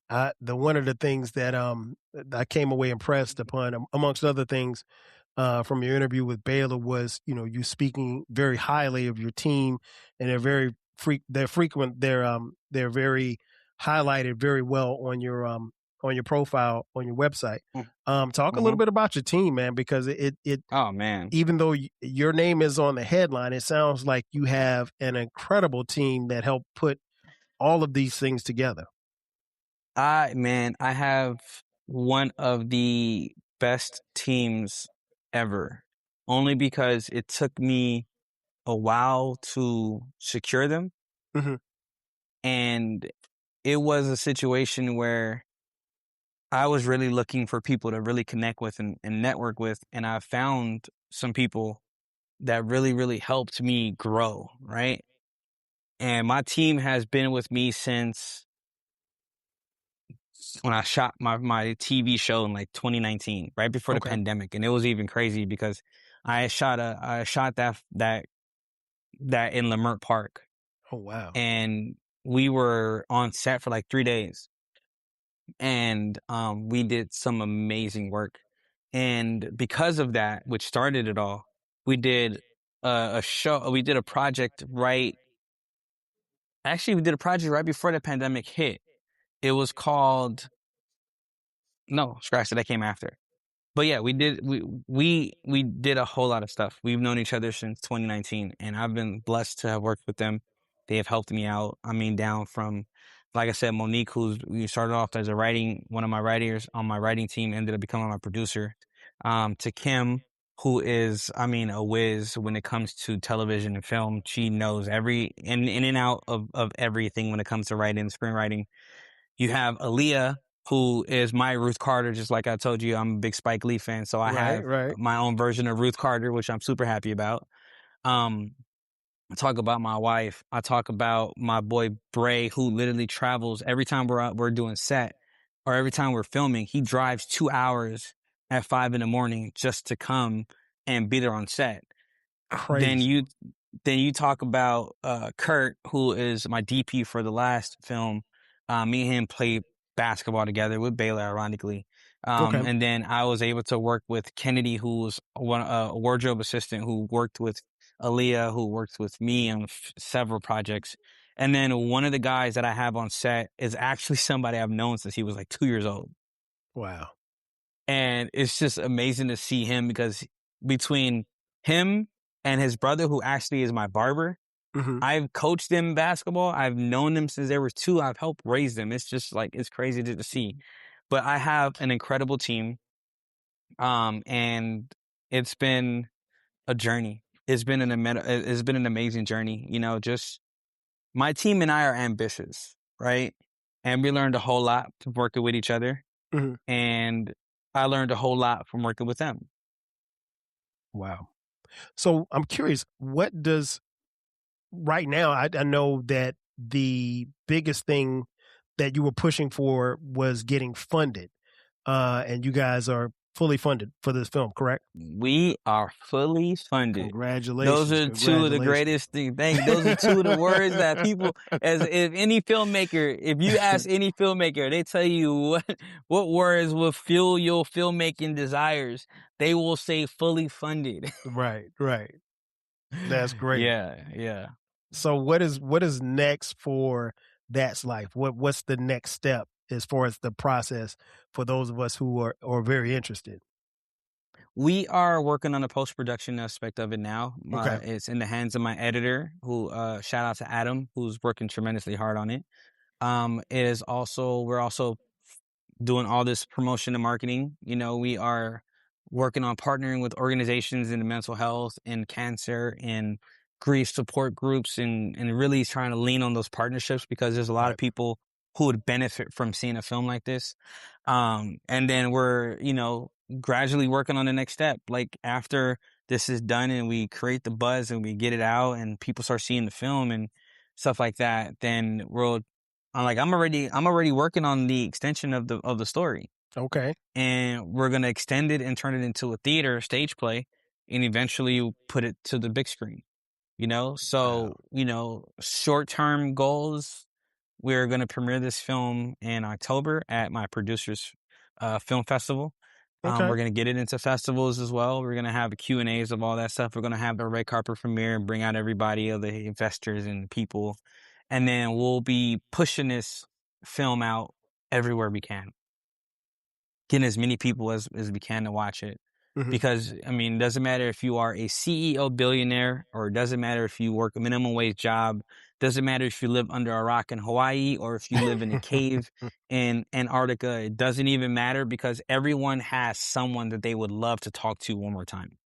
One of the things that I came away impressed upon, amongst other things, from your interview with Baylor was, you know, you speaking very highly of your team, and they're very highlighted very well on your profile on your website. Talk a little Mm-hmm. bit about your team, man, because it Oh man. even though your name is on the headline, it sounds like you have an incredible team that helped put all of these things together. I have one of the best teams ever. Only because it took me a while to secure them. Mm-hmm. And it was a situation where I was really looking for people to really connect with and network with. And I found some people that really, really helped me grow, right? And my team has been with me since when I shot my TV show in like 2019, right before the Okay. pandemic. And it was even crazy because I shot that in Leimert Park. Oh wow. And we were on set for like 3 days. And we did some amazing work. And because of that, which started it all, we did a show. We did a project right before the pandemic hit. It was called, no, scratch it, that came after. But yeah, we did a whole lot of stuff. We've known each other since 2019, and I've been blessed to have worked with them. They have helped me out. I mean, down from, like I said, Monique, we started off as one of my writers on my writing team, ended up becoming my producer. To Kim, who is, I mean, a whiz when it comes to television and film. She knows every in and out of everything when it comes to writing, screenwriting. You have Aaliyah, who is my Ruth Carter, just like I told you, I'm a big Spike Lee fan, so I have Right. my own version of Ruth Carter, which I'm super happy about. I talk about my wife. I talk about my boy Bray, who literally travels every time we're doing set, or every time we're filming. He drives 2 hours at 5 a.m. just to come and be there on set. Then Crazy. you talk about Kurt, who is my DP for the last film. Me and him played basketball together with Baylor, ironically. Okay. And then I was able to work with Kennedy, who was a wardrobe assistant who worked with Aaliyah, who worked with me on several projects. And then one of the guys that I have on set is actually somebody I've known since he was like 2 years old. Wow. And it's just amazing to see him, because between him and his brother, who actually is my barber, Mm-hmm. I've coached them basketball. I've known them since they were 2. I've helped raise them. It's just like, it's crazy to see. But I have an incredible team. And it's been a journey. It's been an amazing journey. You know, just my team and I are ambitious, right? And we learned a whole lot from working with each other. Mm-hmm. And I learned a whole lot from working with them. Wow. So I'm curious, what does right now, I know that the biggest thing that you were pushing for was getting funded. And you guys are fully funded for this film, correct? We are fully funded. Congratulations. Those are two of the greatest things. Those are two of the words that people, if you ask any filmmaker, they tell you what words will fuel your filmmaking desires. They will say fully funded. Right. That's great. Yeah. So what is next for That's Life? What's the next step as far as the process for those of us who are very interested? We are working on the post-production aspect of it now. Okay. It's in the hands of my editor, who, shout out to Adam, who's working tremendously hard on it. We're also doing all this promotion and marketing. You know, we are working on partnering with organizations in mental health and cancer and grief support groups, and really trying to lean on those partnerships, because there's a lot of people who would benefit from seeing a film like this. And then we're, gradually working on the next step. Like, after this is done and we create the buzz and we get it out and people start seeing the film and stuff like that, then I'm already working on the extension of the story. Okay. And we're going to extend it and turn it into a theater stage play, and eventually put it to the big screen, So, short-term goals, we're going to premiere this film in October at my producer's film festival. Okay. We're going to get it into festivals as well. We're going to have Q&As of all that stuff. We're going to have the red carpet premiere and bring out everybody, of the investors and people. And then we'll be pushing this film out everywhere we can, getting as many people as we can to watch it. Mm-hmm. Because, it doesn't matter if you are a CEO billionaire, or it doesn't matter if you work a minimum wage job. Doesn't matter if you live under a rock in Hawaii, or if you live in a cave in Antarctica. It doesn't even matter, because everyone has someone that they would love to talk to one more time.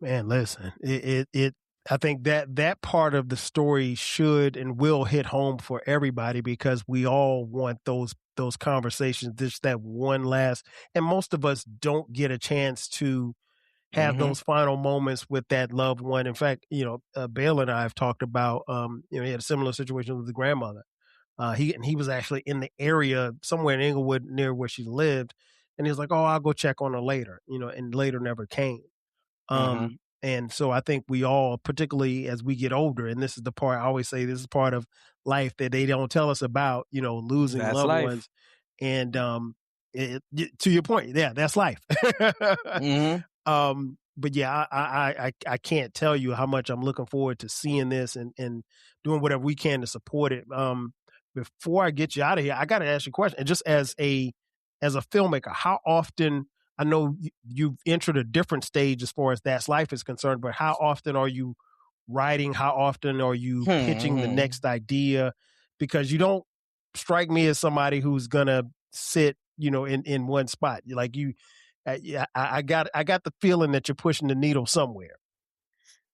Man, listen, I think that part of the story should and will hit home for everybody, because we all want those conversations, just that one last, and most of us don't get a chance to have those final moments with that loved one. In fact, Baylor and I have talked about, he had a similar situation with his grandmother. He was actually in the area somewhere in Inglewood near where she lived, and he was like, "Oh, I'll go check on her later," and later never came. And so I think we all, particularly as we get older, and this is the part I always say, this is part of life that they don't tell us about, losing That's loved life. ones. And to your point, yeah, that's life. but yeah, I can't tell you how much I'm looking forward to seeing this and doing whatever we can to support it. Before I get you out of here, I got to ask you a question. And just as a filmmaker, how often, I know you've entered a different stage as far as That's Life is concerned, but how often are you writing? How often are you pitching the next idea? Because you don't strike me as somebody who's gonna sit, in one spot. Like you, I got the feeling that you're pushing the needle somewhere.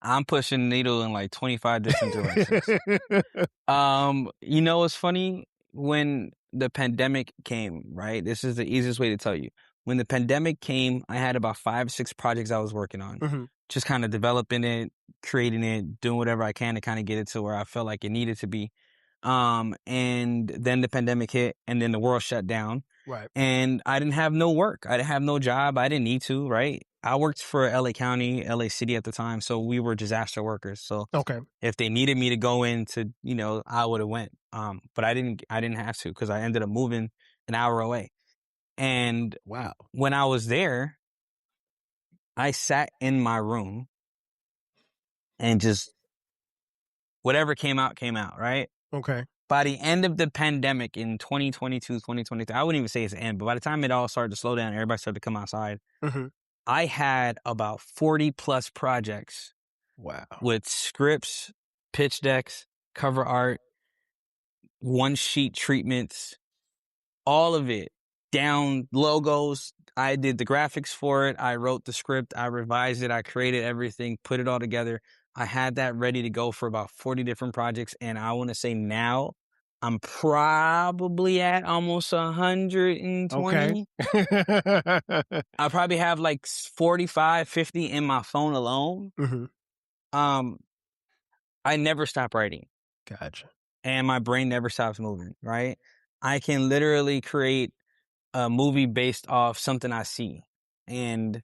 I'm pushing the needle in like 25 different directions. What's funny? When the pandemic came, right? This is the easiest way to tell you. When the pandemic came, I had about 5, 6 projects I was working on. Just kind of developing it, creating it, doing whatever I can to kind of get it to where I felt like it needed to be. And then the pandemic hit, and then the world shut down. Right. And I didn't have no work. I didn't have no job. I didn't need to, right? I worked for LA County, LA City at the time, so we were disaster workers. So Okay. if they needed me to go into, I would have went. But I didn't have to, because I ended up moving an hour away. And wow, when I was there, I sat in my room and just whatever came out, right? Okay. By the end of the pandemic in 2022, 2023, I wouldn't even say it's the end, but by the time it all started to slow down, everybody started to come outside. I had about 40 plus projects. Wow. With scripts, pitch decks, cover art, one sheet treatments, all of it, down logos. I did the graphics for it. I wrote the script. I revised it. I created everything, put it all together. I had that ready to go for about 40 different projects. And I want to say now I'm probably at almost 120. Okay. I probably have like 45, 50 in my phone alone. I never stop writing. Gotcha. And my brain never stops moving, right? I can literally create a movie based off something I see. And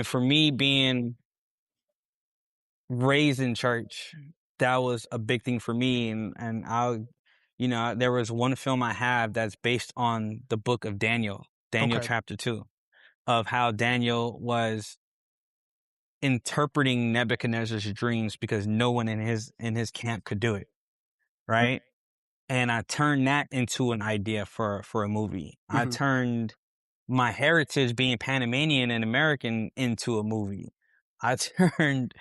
for me, being raised in church, that was a big thing for me. And there was one film I have that's based on the book of Daniel Okay. chapter 2, of how Daniel was interpreting Nebuchadnezzar's dreams because no one in his camp could do it, right? And I turned that into an idea for a movie. I turned my heritage being Panamanian and American into a movie. I turned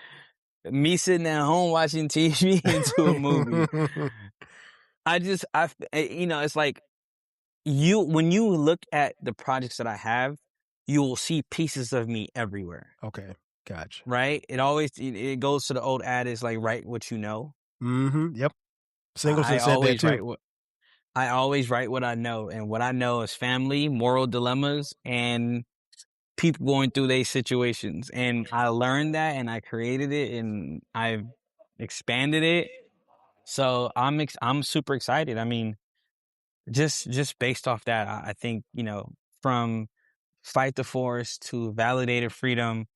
me sitting at home watching TV into a movie. It's like when you look at the projects that I have, you will see pieces of me everywhere. Okay. Gotcha. Right? It goes to the old adage, like, write what you know. Yep. Singleton said that too. I always write what I know, and what I know is family, moral dilemmas, and people going through their situations. And I learned that, and I created it, and I've expanded it. So I'm super excited. I mean, just based off that, I think, from Fight the Force to Validated Freedom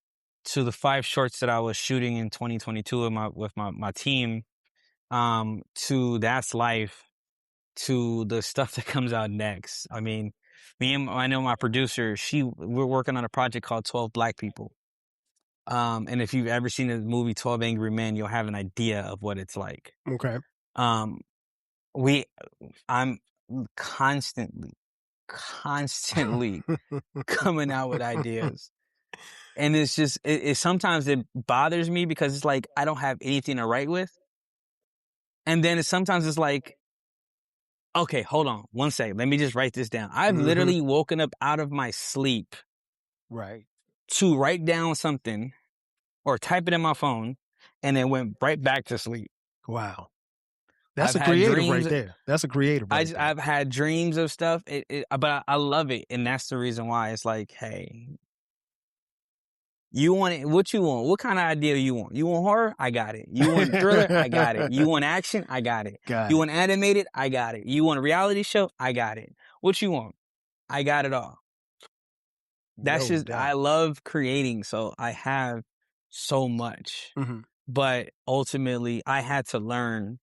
to the 5 shorts that I was shooting in 2022 with my team, to That's Life, to the stuff that comes out next. I mean, I know my producer, we're working on a project called 12 Black People. And if you've ever seen the movie 12 Angry Men, you'll have an idea of what it's like. Okay. I'm constantly coming out with ideas. And it's just, sometimes it bothers me because it's like, I don't have anything to write with. And then sometimes it's like, okay, hold on one second. Let me just write this down. I've literally woken up out of my sleep, right, to write down something or type it in my phone, and then went right back to sleep. Wow. That's a creative right there. That's a creative right there. I've had dreams of stuff, but I love it. And that's the reason why it's like, hey, you want it? What you want? What kind of idea you want? You want horror? I got it. You want thriller? I got it. You want action? I got it. You want animated? I got it. You want a reality show? I got it. What you want? I got it all. That's I love creating, so I have so much. But ultimately, I had to learn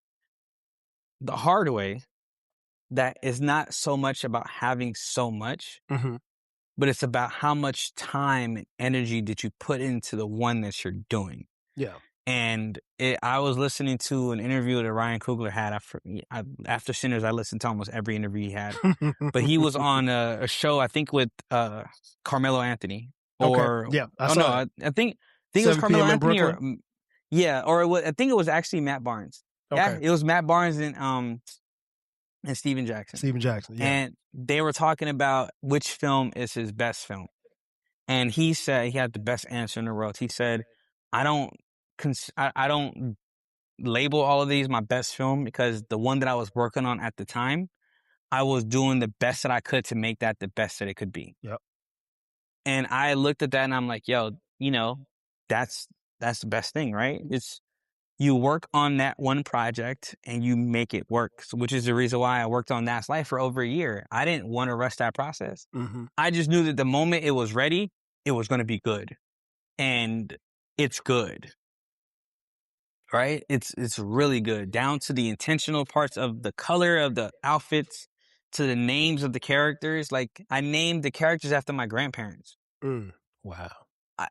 the hard way that it's not so much about having so much. but it's about how much time and energy did you put into the one that you're doing. Yeah. And I was listening to an interview that Ryan Coogler had. After Sinners, I listened to almost every interview he had. But he was on a show, I think, with Carmelo Anthony. Okay. Or Yeah, I oh saw no, it. I think it was 7 Carmelo p.m. in Anthony or Brooklyn? I think it was actually Matt Barnes. Yeah, Okay. it was Matt Barnes and Steven Jackson. Steven Jackson, yeah. And they were talking about which film is his best film. And he said he had the best answer in the world. He said, I don't label all of these my best film because the one that I was working on at the time, I was doing the best that I could to make that the best that it could be. Yep. And I looked at that and I'm like, yo, that's the best thing, right? It's you work on that one project and you make it work, which is the reason why I worked on That's Life for over a year. I didn't want to rush that process. Mm-hmm. I just knew that the moment it was ready, it was going to be good. And it's good. Right? It's really good, down to the intentional parts of the color of the outfits, to the names of the characters. Like, I named the characters after my grandparents. Wow.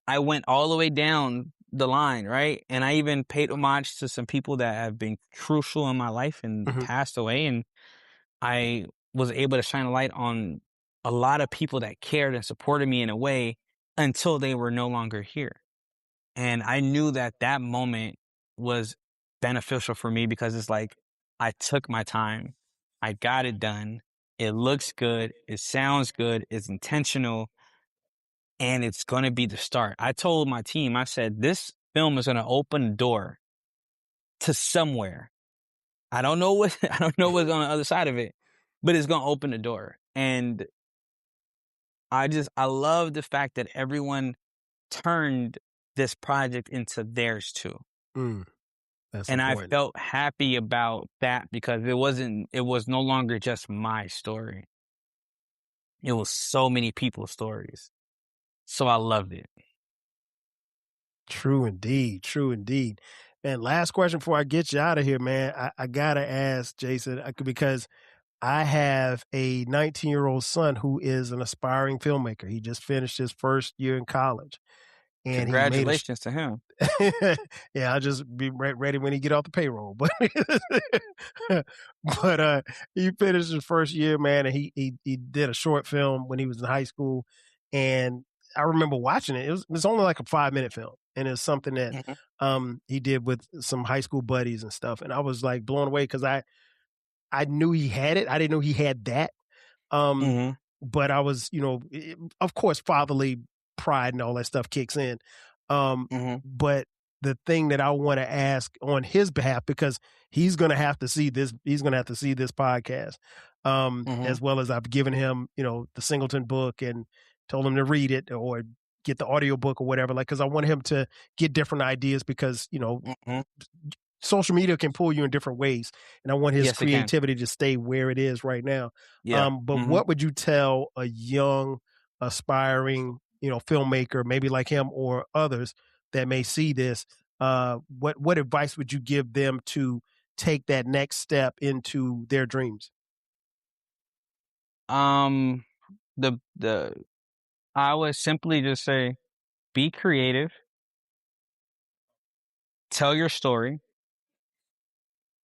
I went all the way down the line, right? And I even paid homage to some people that have been crucial in my life and Mm-hmm. passed away. And I was able to shine a light on a lot of people that cared and supported me in a way until they were no longer here. And I knew that that moment was beneficial for me because it's like, I took my time. I got it done. It looks good. It sounds good. It's intentional. And it's going to be the start. I told my team, I said, this film is going to open the door to somewhere. I don't know what's on the other side of it, but it's going to open the door. And I love the fact that everyone turned this project into theirs too. That's And important. I felt happy about that because it was no longer just my story. It was so many people's stories. So I loved it. True indeed. True indeed. Man, last question before I get you out of here, man. I got to ask Jason, because I have a 19-year-old son who is an aspiring filmmaker. He just finished his first year in college. And Congratulations to him. Yeah, I'll just be ready when he get off the payroll. But but he finished his first year, man, and he did a short film when he was in high school. And I remember watching it. It was only like a 5-minute film. And it's something that he did with some high school buddies and stuff. And I was like blown away because I knew he had it. I didn't know he had that. But I was, of course, fatherly pride and all that stuff kicks in. But the thing that I want to ask on his behalf, because he's going to have to see this podcast, as well as I've given him, the Singleton book and told him to read it or get the audio book or whatever, like, because I want him to get different ideas because, social media can pull you in different ways. And I want his creativity to stay where it is right now. Yeah. But what would you tell a young, aspiring, filmmaker, maybe like him or others that may see this? What advice would you give them to take that next step into their dreams? I would simply just say, be creative, tell your story.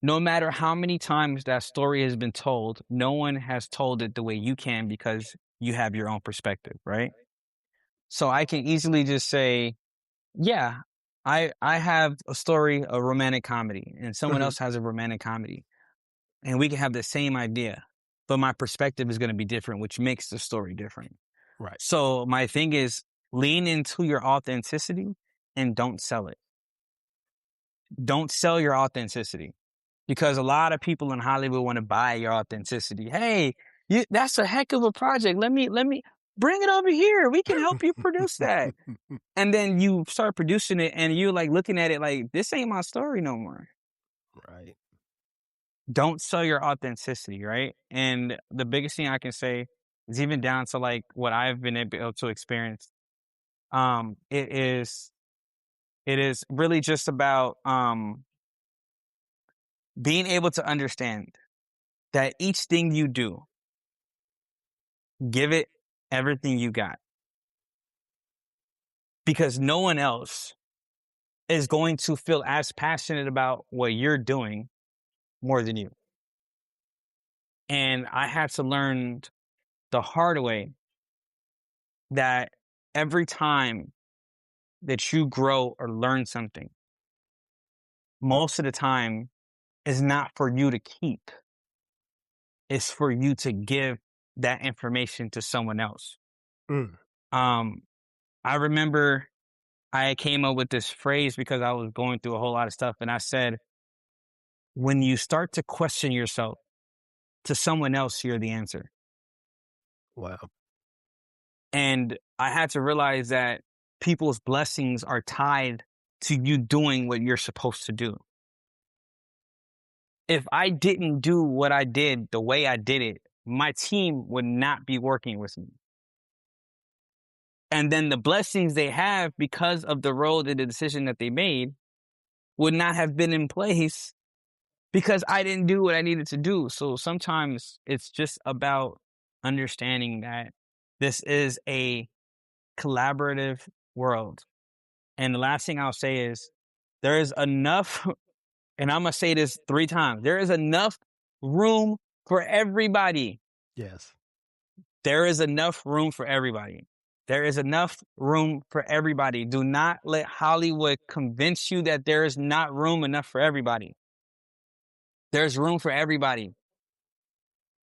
No matter how many times that story has been told, no one has told it the way you can because you have your own perspective, right? So I can easily just say, yeah, I have a story, a romantic comedy, and someone else has a romantic comedy. And we can have the same idea, but my perspective is going to be different, which makes the story different. Right. So my thing is, lean into your authenticity and don't sell it. Don't sell your authenticity. Because a lot of people in Hollywood want to buy your authenticity. Hey, that's a heck of a project. Let me bring it over here. We can help you produce that. And then you start producing it and you're like looking at it like, this ain't my story no more. Right. Don't sell your authenticity, right? And the biggest thing I can say is even down to like what I've been able to experience. It is really just about being able to understand that each thing you do, give it everything you got. Because no one else is going to feel as passionate about what you're doing more than you. And I had to learn the hard way that every time that you grow or learn something, most of the time is not for you to keep. It's for you to give that information to someone else. Mm. I remember I came up with this phrase because I was going through a whole lot of stuff. And I said, when you start to question yourself, to someone else, you're the answer. Wow. And I had to realize that people's blessings are tied to you doing what you're supposed to do. If I didn't do what I did the way I did it, my team would not be working with me. And then the blessings they have because of the road and the decision that they made would not have been in place because I didn't do what I needed to do. So sometimes it's just about understanding that this is a collaborative world. And the last thing I'll say is there is enough, and I'm going to say this 3 times, there is enough room for everybody. Yes. There is enough room for everybody. There is enough room for everybody. Do not let Hollywood convince you that there is not room enough for everybody. There's room for everybody.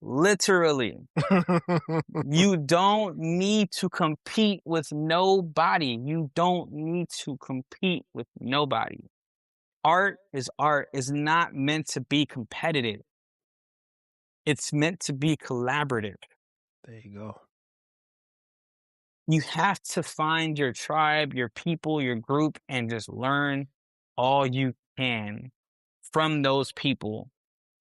Literally. You don't need to compete with nobody. You don't need to compete with nobody. Art is not meant to be competitive. It's meant to be collaborative. There you go. You have to find your tribe, your people, your group, and just learn all you can from those people.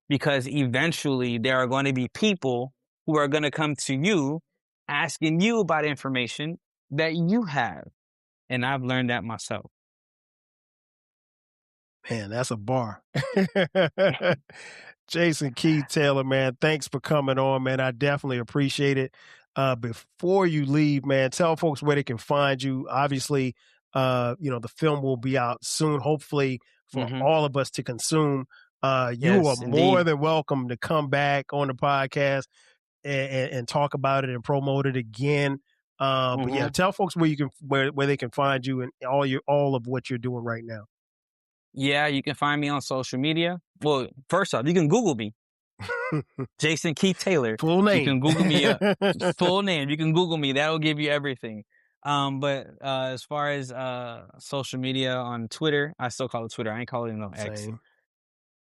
Because eventually there are going to be people who are going to come to you asking you about information that you have. And I've learned that myself. Man, that's a bar. Jason Keith Taylor, man, thanks for coming on, man. I definitely appreciate it. Before you leave, man, tell folks where they can find you. Obviously, the film will be out soon, hopefully for all of us to consume. You are more than welcome to come back on the podcast and talk about it and promote it again. But yeah, tell folks where they can find you and all of what you're doing right now. Yeah, you can find me on social media. Well, first off, you can Google me. Jason Keith Taylor. Full name. You can Google me up. Full name. You can Google me. That'll give you everything. But as far as social media on Twitter, I still call it Twitter. I ain't calling it no X. Same.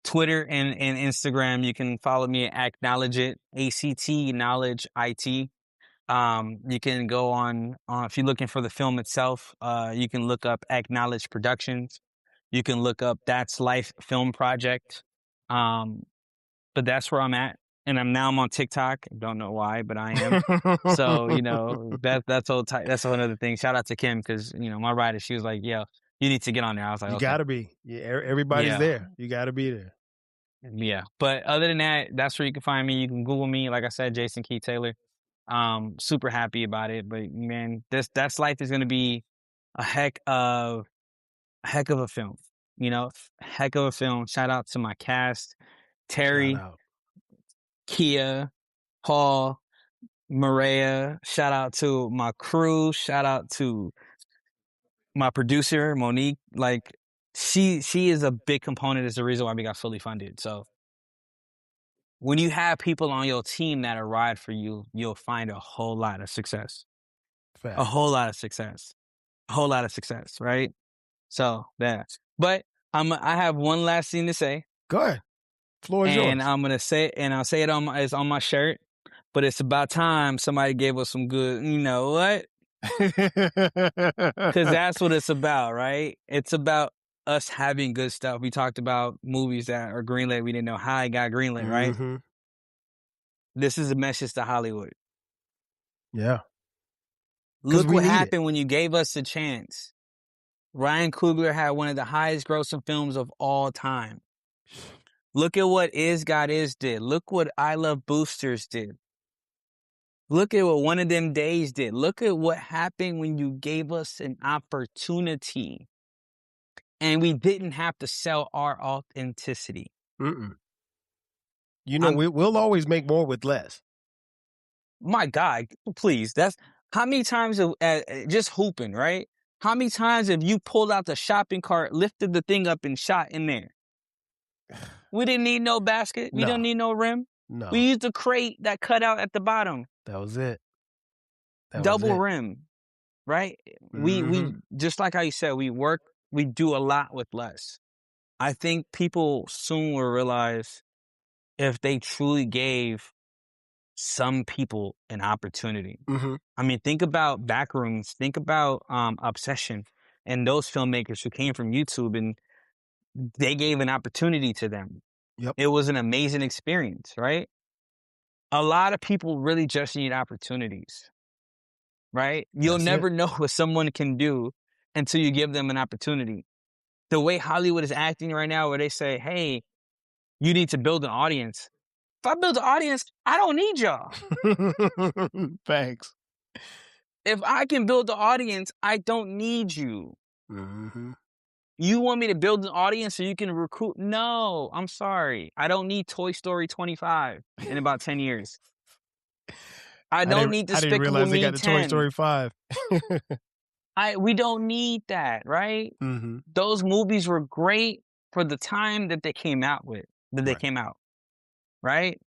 Twitter and Instagram, you can follow me at Acknowledge It, ACT Knowledge IT. You can go on if you're looking for the film itself, you can look up Acknowledge Productions. You can look up That's Life Film Project. But that's where I'm at. And I'm on TikTok. Don't know why, but I am. So, that's a whole other thing. Shout out to Kim because, my writer, she was like, yo, you need to get on there. I was like, you okay. gotta be. Yeah, everybody's there. You gotta be there. Yeah. But other than that, that's where you can find me. You can Google me. Like I said, Jason Keith Taylor. Super happy about it. But man, That's Life is going to be a heck of a film. Heck of a film. Shout out to my cast, Terry, Kia, Paul, Maria. Shout out to my crew. Shout out to my producer, Monique. Like she is a big component. Is the reason why we got fully funded. So when you have people on your team that are ride for you, you'll find a whole lot of success. Fact. A whole lot of success. Right? So that. But I have one last thing to say. Go ahead. Floor is yours. And I'm gonna say it, and I'll say it's on my shirt. But it's about time somebody gave us some good, you know what? Because that's what it's about, right? It's about us having good stuff. We talked about movies that are greenlit. We didn't know how it got greenlit, right? This is a message to Hollywood. Yeah. Look what happened when you gave us a chance. Ryan Coogler had one of the highest grossing films of all time. Look at what Is God Is did. Look what I Love Boosters did. Look at what one of them days did. Look at what happened when you gave us an opportunity and we didn't have to sell our authenticity. Mm-mm. You know, we'll always make more with less. My God, please. That's how many times just hooping, right? How many times have you pulled out the shopping cart, lifted the thing up, and shot in there? We didn't need no basket. We didn't need no rim. No. We used a crate that cut out at the bottom. That was it. Double rim, right? Mm-hmm. We just like how you said, we do a lot with less. I think people soon will realize if they truly gave some people an opportunity. Mm-hmm. I mean, think about Backrooms, think about Obsession, and those filmmakers who came from YouTube, and they gave an opportunity to them. Yep. It was an amazing experience, right? A lot of people really just need opportunities, right? You'll never know what someone can do until you give them an opportunity. The way Hollywood is acting right now, where they say, hey, you need to build an audience. If I build an audience, I don't need y'all. Thanks. If I can build the audience, I don't need you. Mm-hmm. You want me to build an audience so you can recruit? No, I'm sorry. I don't need Toy Story 25 in about 10 years. I don't need Despicable I didn't realize Me they got the 10. Toy Story 5. We don't need that, right? Mm-hmm. Those movies were great for the time that they came out with, right?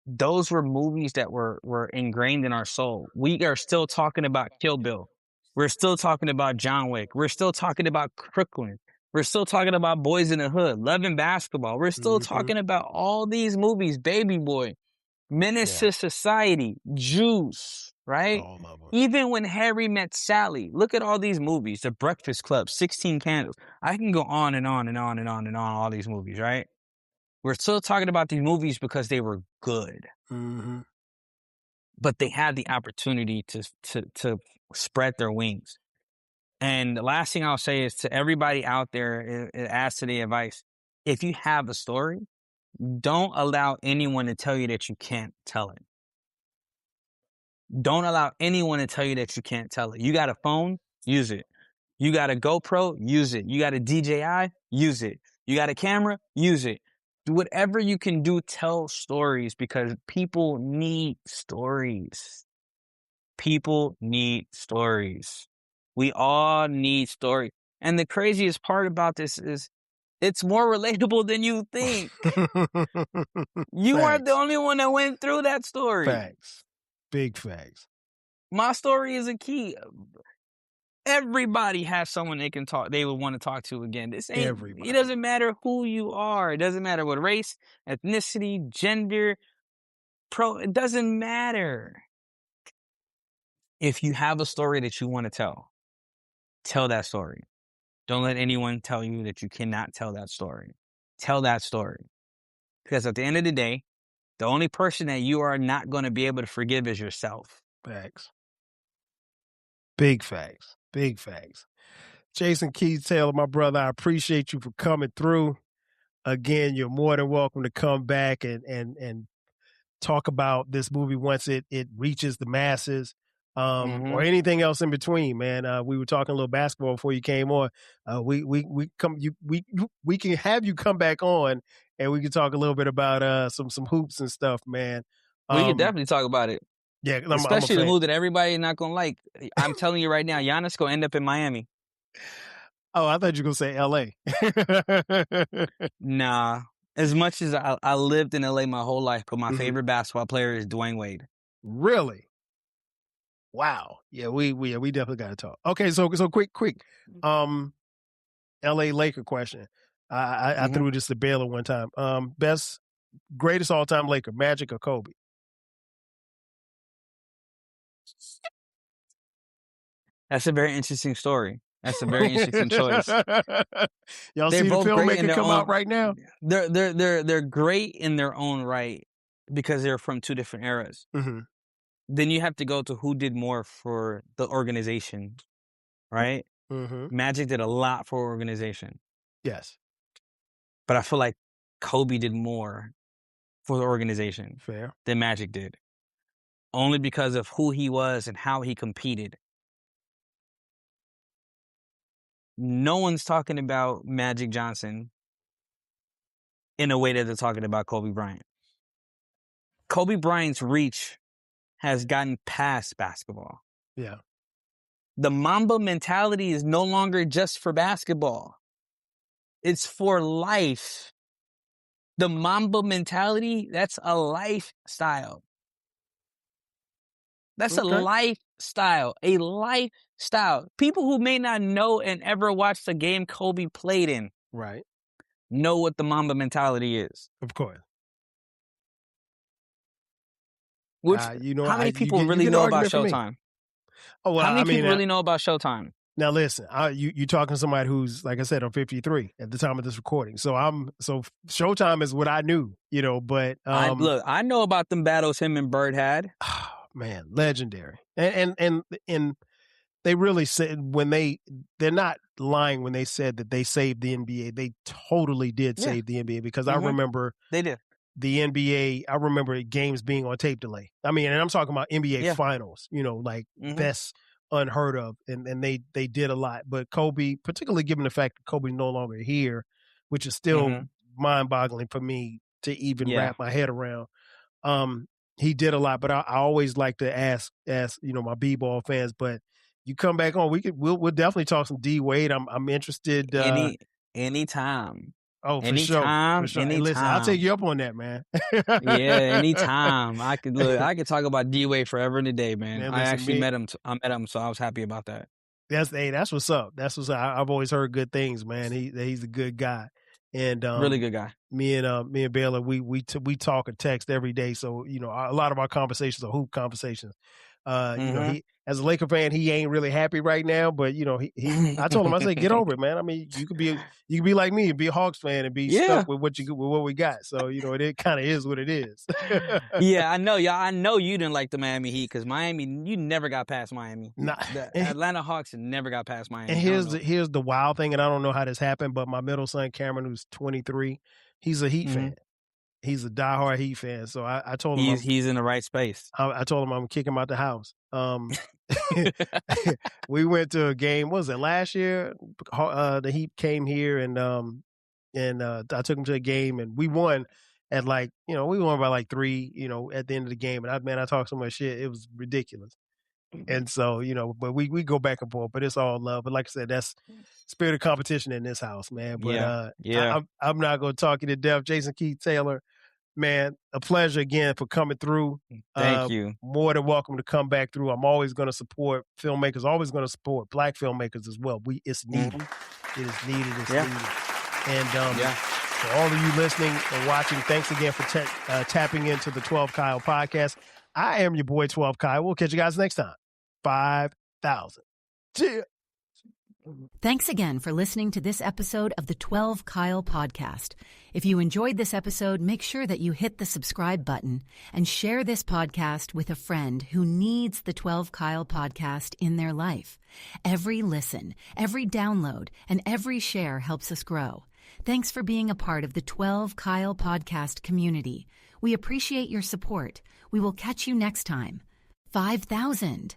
Those were movies that were ingrained in our soul. We are still talking about Kill Bill. We're still talking about John Wick. We're still talking about Crooklyn. We're still talking about Boys in the Hood, Love and Basketball. We're still talking about all these movies, Baby Boy, Menace to Society, Juice, right? All of them. Even When Harry Met Sally. Look at all these movies, The Breakfast Club, 16 Candles. I can go on and on and on and on and on, all these movies, right? We're still talking about these movies because they were good. Mm-hmm. But they had the opportunity to spread their wings. And the last thing I'll say is to everybody out there, as to the advice, if you have a story, don't allow anyone to tell you that you can't tell it. Don't allow anyone to tell you that you can't tell it. You got a phone? Use it. You got a GoPro? Use it. You got a DJI? Use it. You got a camera? Use it. Do whatever you can do, tell stories, because people need stories. People need stories. We all need stories. And the craziest part about this is it's more relatable than you think. You aren't the only one that went through that story. Facts. Big facts. My story is a key. Everybody has someone they would want to talk to again. It doesn't matter who you are. It doesn't matter what race, ethnicity, gender, it doesn't matter. If you have a story that you want to tell that story. Don't let anyone tell you that you cannot tell that story. Tell that story. Because at the end of the day, the only person that you are not going to be able to forgive is yourself. Facts. Big facts. Big facts. Jason Keith Taylor, my brother, I appreciate you for coming through. Again, you're more than welcome to come back and talk about this movie once it reaches the masses, or anything else in between, man. We were talking a little basketball before you came on. We can have you come back on, and we can talk a little bit about some hoops and stuff, man. We can definitely talk about it. Yeah, especially the move that everybody's not gonna like. I'm telling you right now, Giannis gonna end up in Miami. Oh, I thought you were gonna say L.A. Nah. As much as I lived in LA my whole life, but my favorite basketball player is Dwayne Wade. Really? Wow. Yeah, we definitely got to talk. Okay, so quick. LA Laker question. I threw this to Baylor one time. Greatest all-time Laker, Magic or Kobe? That's a very interesting story. That's a very interesting choice. Y'all see the Filmmaker come out right now? They're great in their own right because they're from two different eras. Mm-hmm. Then you have to go to who did more for the organization, right? Mm-hmm. Magic did a lot for organization. Yes. But I feel like Kobe did more for the organization than Magic did. only because of who he was and how he competed. No one's talking about Magic Johnson in a way that they're talking about Kobe Bryant. Kobe Bryant's reach has gotten past basketball. Yeah. The Mamba mentality is no longer just for basketball. It's for life. The Mamba mentality, that's a lifestyle. That's Okay. a lifestyle. A lifestyle. People who may not know and ever watched the game Kobe played in Right. know what the Mamba mentality is. Of course. Which, how many people you really get an know about argument from me. Showtime? Oh, well, How many I mean, people really know about Showtime? now listen, you talking to somebody who's, like I said, I'm 53 at the time of this recording. So Showtime is what I knew, but Look, I know about them battles him and Bird had. oh, man, legendary. And they really said they're not lying when they said that they saved the NBA. They totally did save the NBA, because I remember They did. the NBA. I remember games being on tape delay. I mean, and I'm talking about NBA finals, that's unheard of. And they did a lot. But Kobe, particularly given the fact that Kobe's no longer here, which is still mind boggling for me to even wrap my head around. He did a lot, but I always like to ask, my B-ball fans, but you come back on, we'll definitely talk some D Wade. I'm interested. Anytime. Oh, for anytime, sure. anytime. Hey, listen, I'll take you up on that, man. Yeah, anytime. I could talk about D Wade forever and a day, man. Man, I listen, actually met him. I met him, so I was happy about that. That's what's up. That's what's up. I've always heard good things, man. He's a good guy, and Really good guy. Me and Baylor, we talk and text every day. So a lot of our conversations are hoop conversations. He, as a Laker fan, he ain't really happy right now, but I told him, I said, get over it, man. I mean, you could be like me and be a Hawks fan and be stuck with with what we got. So it kind of is what it is. Yeah, I know, y'all. I know you didn't like the Miami Heat, because Miami, you never got past Miami. Nah. The Atlanta Hawks never got past Miami. And here's the wild thing, and I don't know how this happened, but my middle son Cameron, who's 23, he's a Heat fan. He's a diehard Heat fan. So I told him he's in the right space. I told him I'm gonna kick him out the house. We went to a game. What was it, last year? The Heat came here, and I took him to a game, and we won at we won by 3. At the end of the game, and I talked so much shit, it was ridiculous. And so but we go back and forth, but it's all love. But like I said, that's spirit of competition in this house, man. But I'm not gonna talk you to death. Jason Keith Taylor, man, a pleasure again for coming through. Thank you. More than welcome to come back through. I'm always going to support filmmakers, always going to support Black filmmakers as well. It's needed. It is needed. It's needed. And for all of you listening and watching, thanks again for tapping into the 12 Kyle podcast. I am your boy 12 Kyle. We'll catch you guys next time. 5,000. Cheers. Thanks again for listening to this episode of the 12 Kyle podcast. If you enjoyed this episode, make sure that you hit the subscribe button and share this podcast with a friend who needs the 12 Kyle podcast in their life. Every listen, every download, and every share helps us grow. Thanks for being a part of the 12 Kyle podcast community. We appreciate your support. We will catch you next time. 5,000.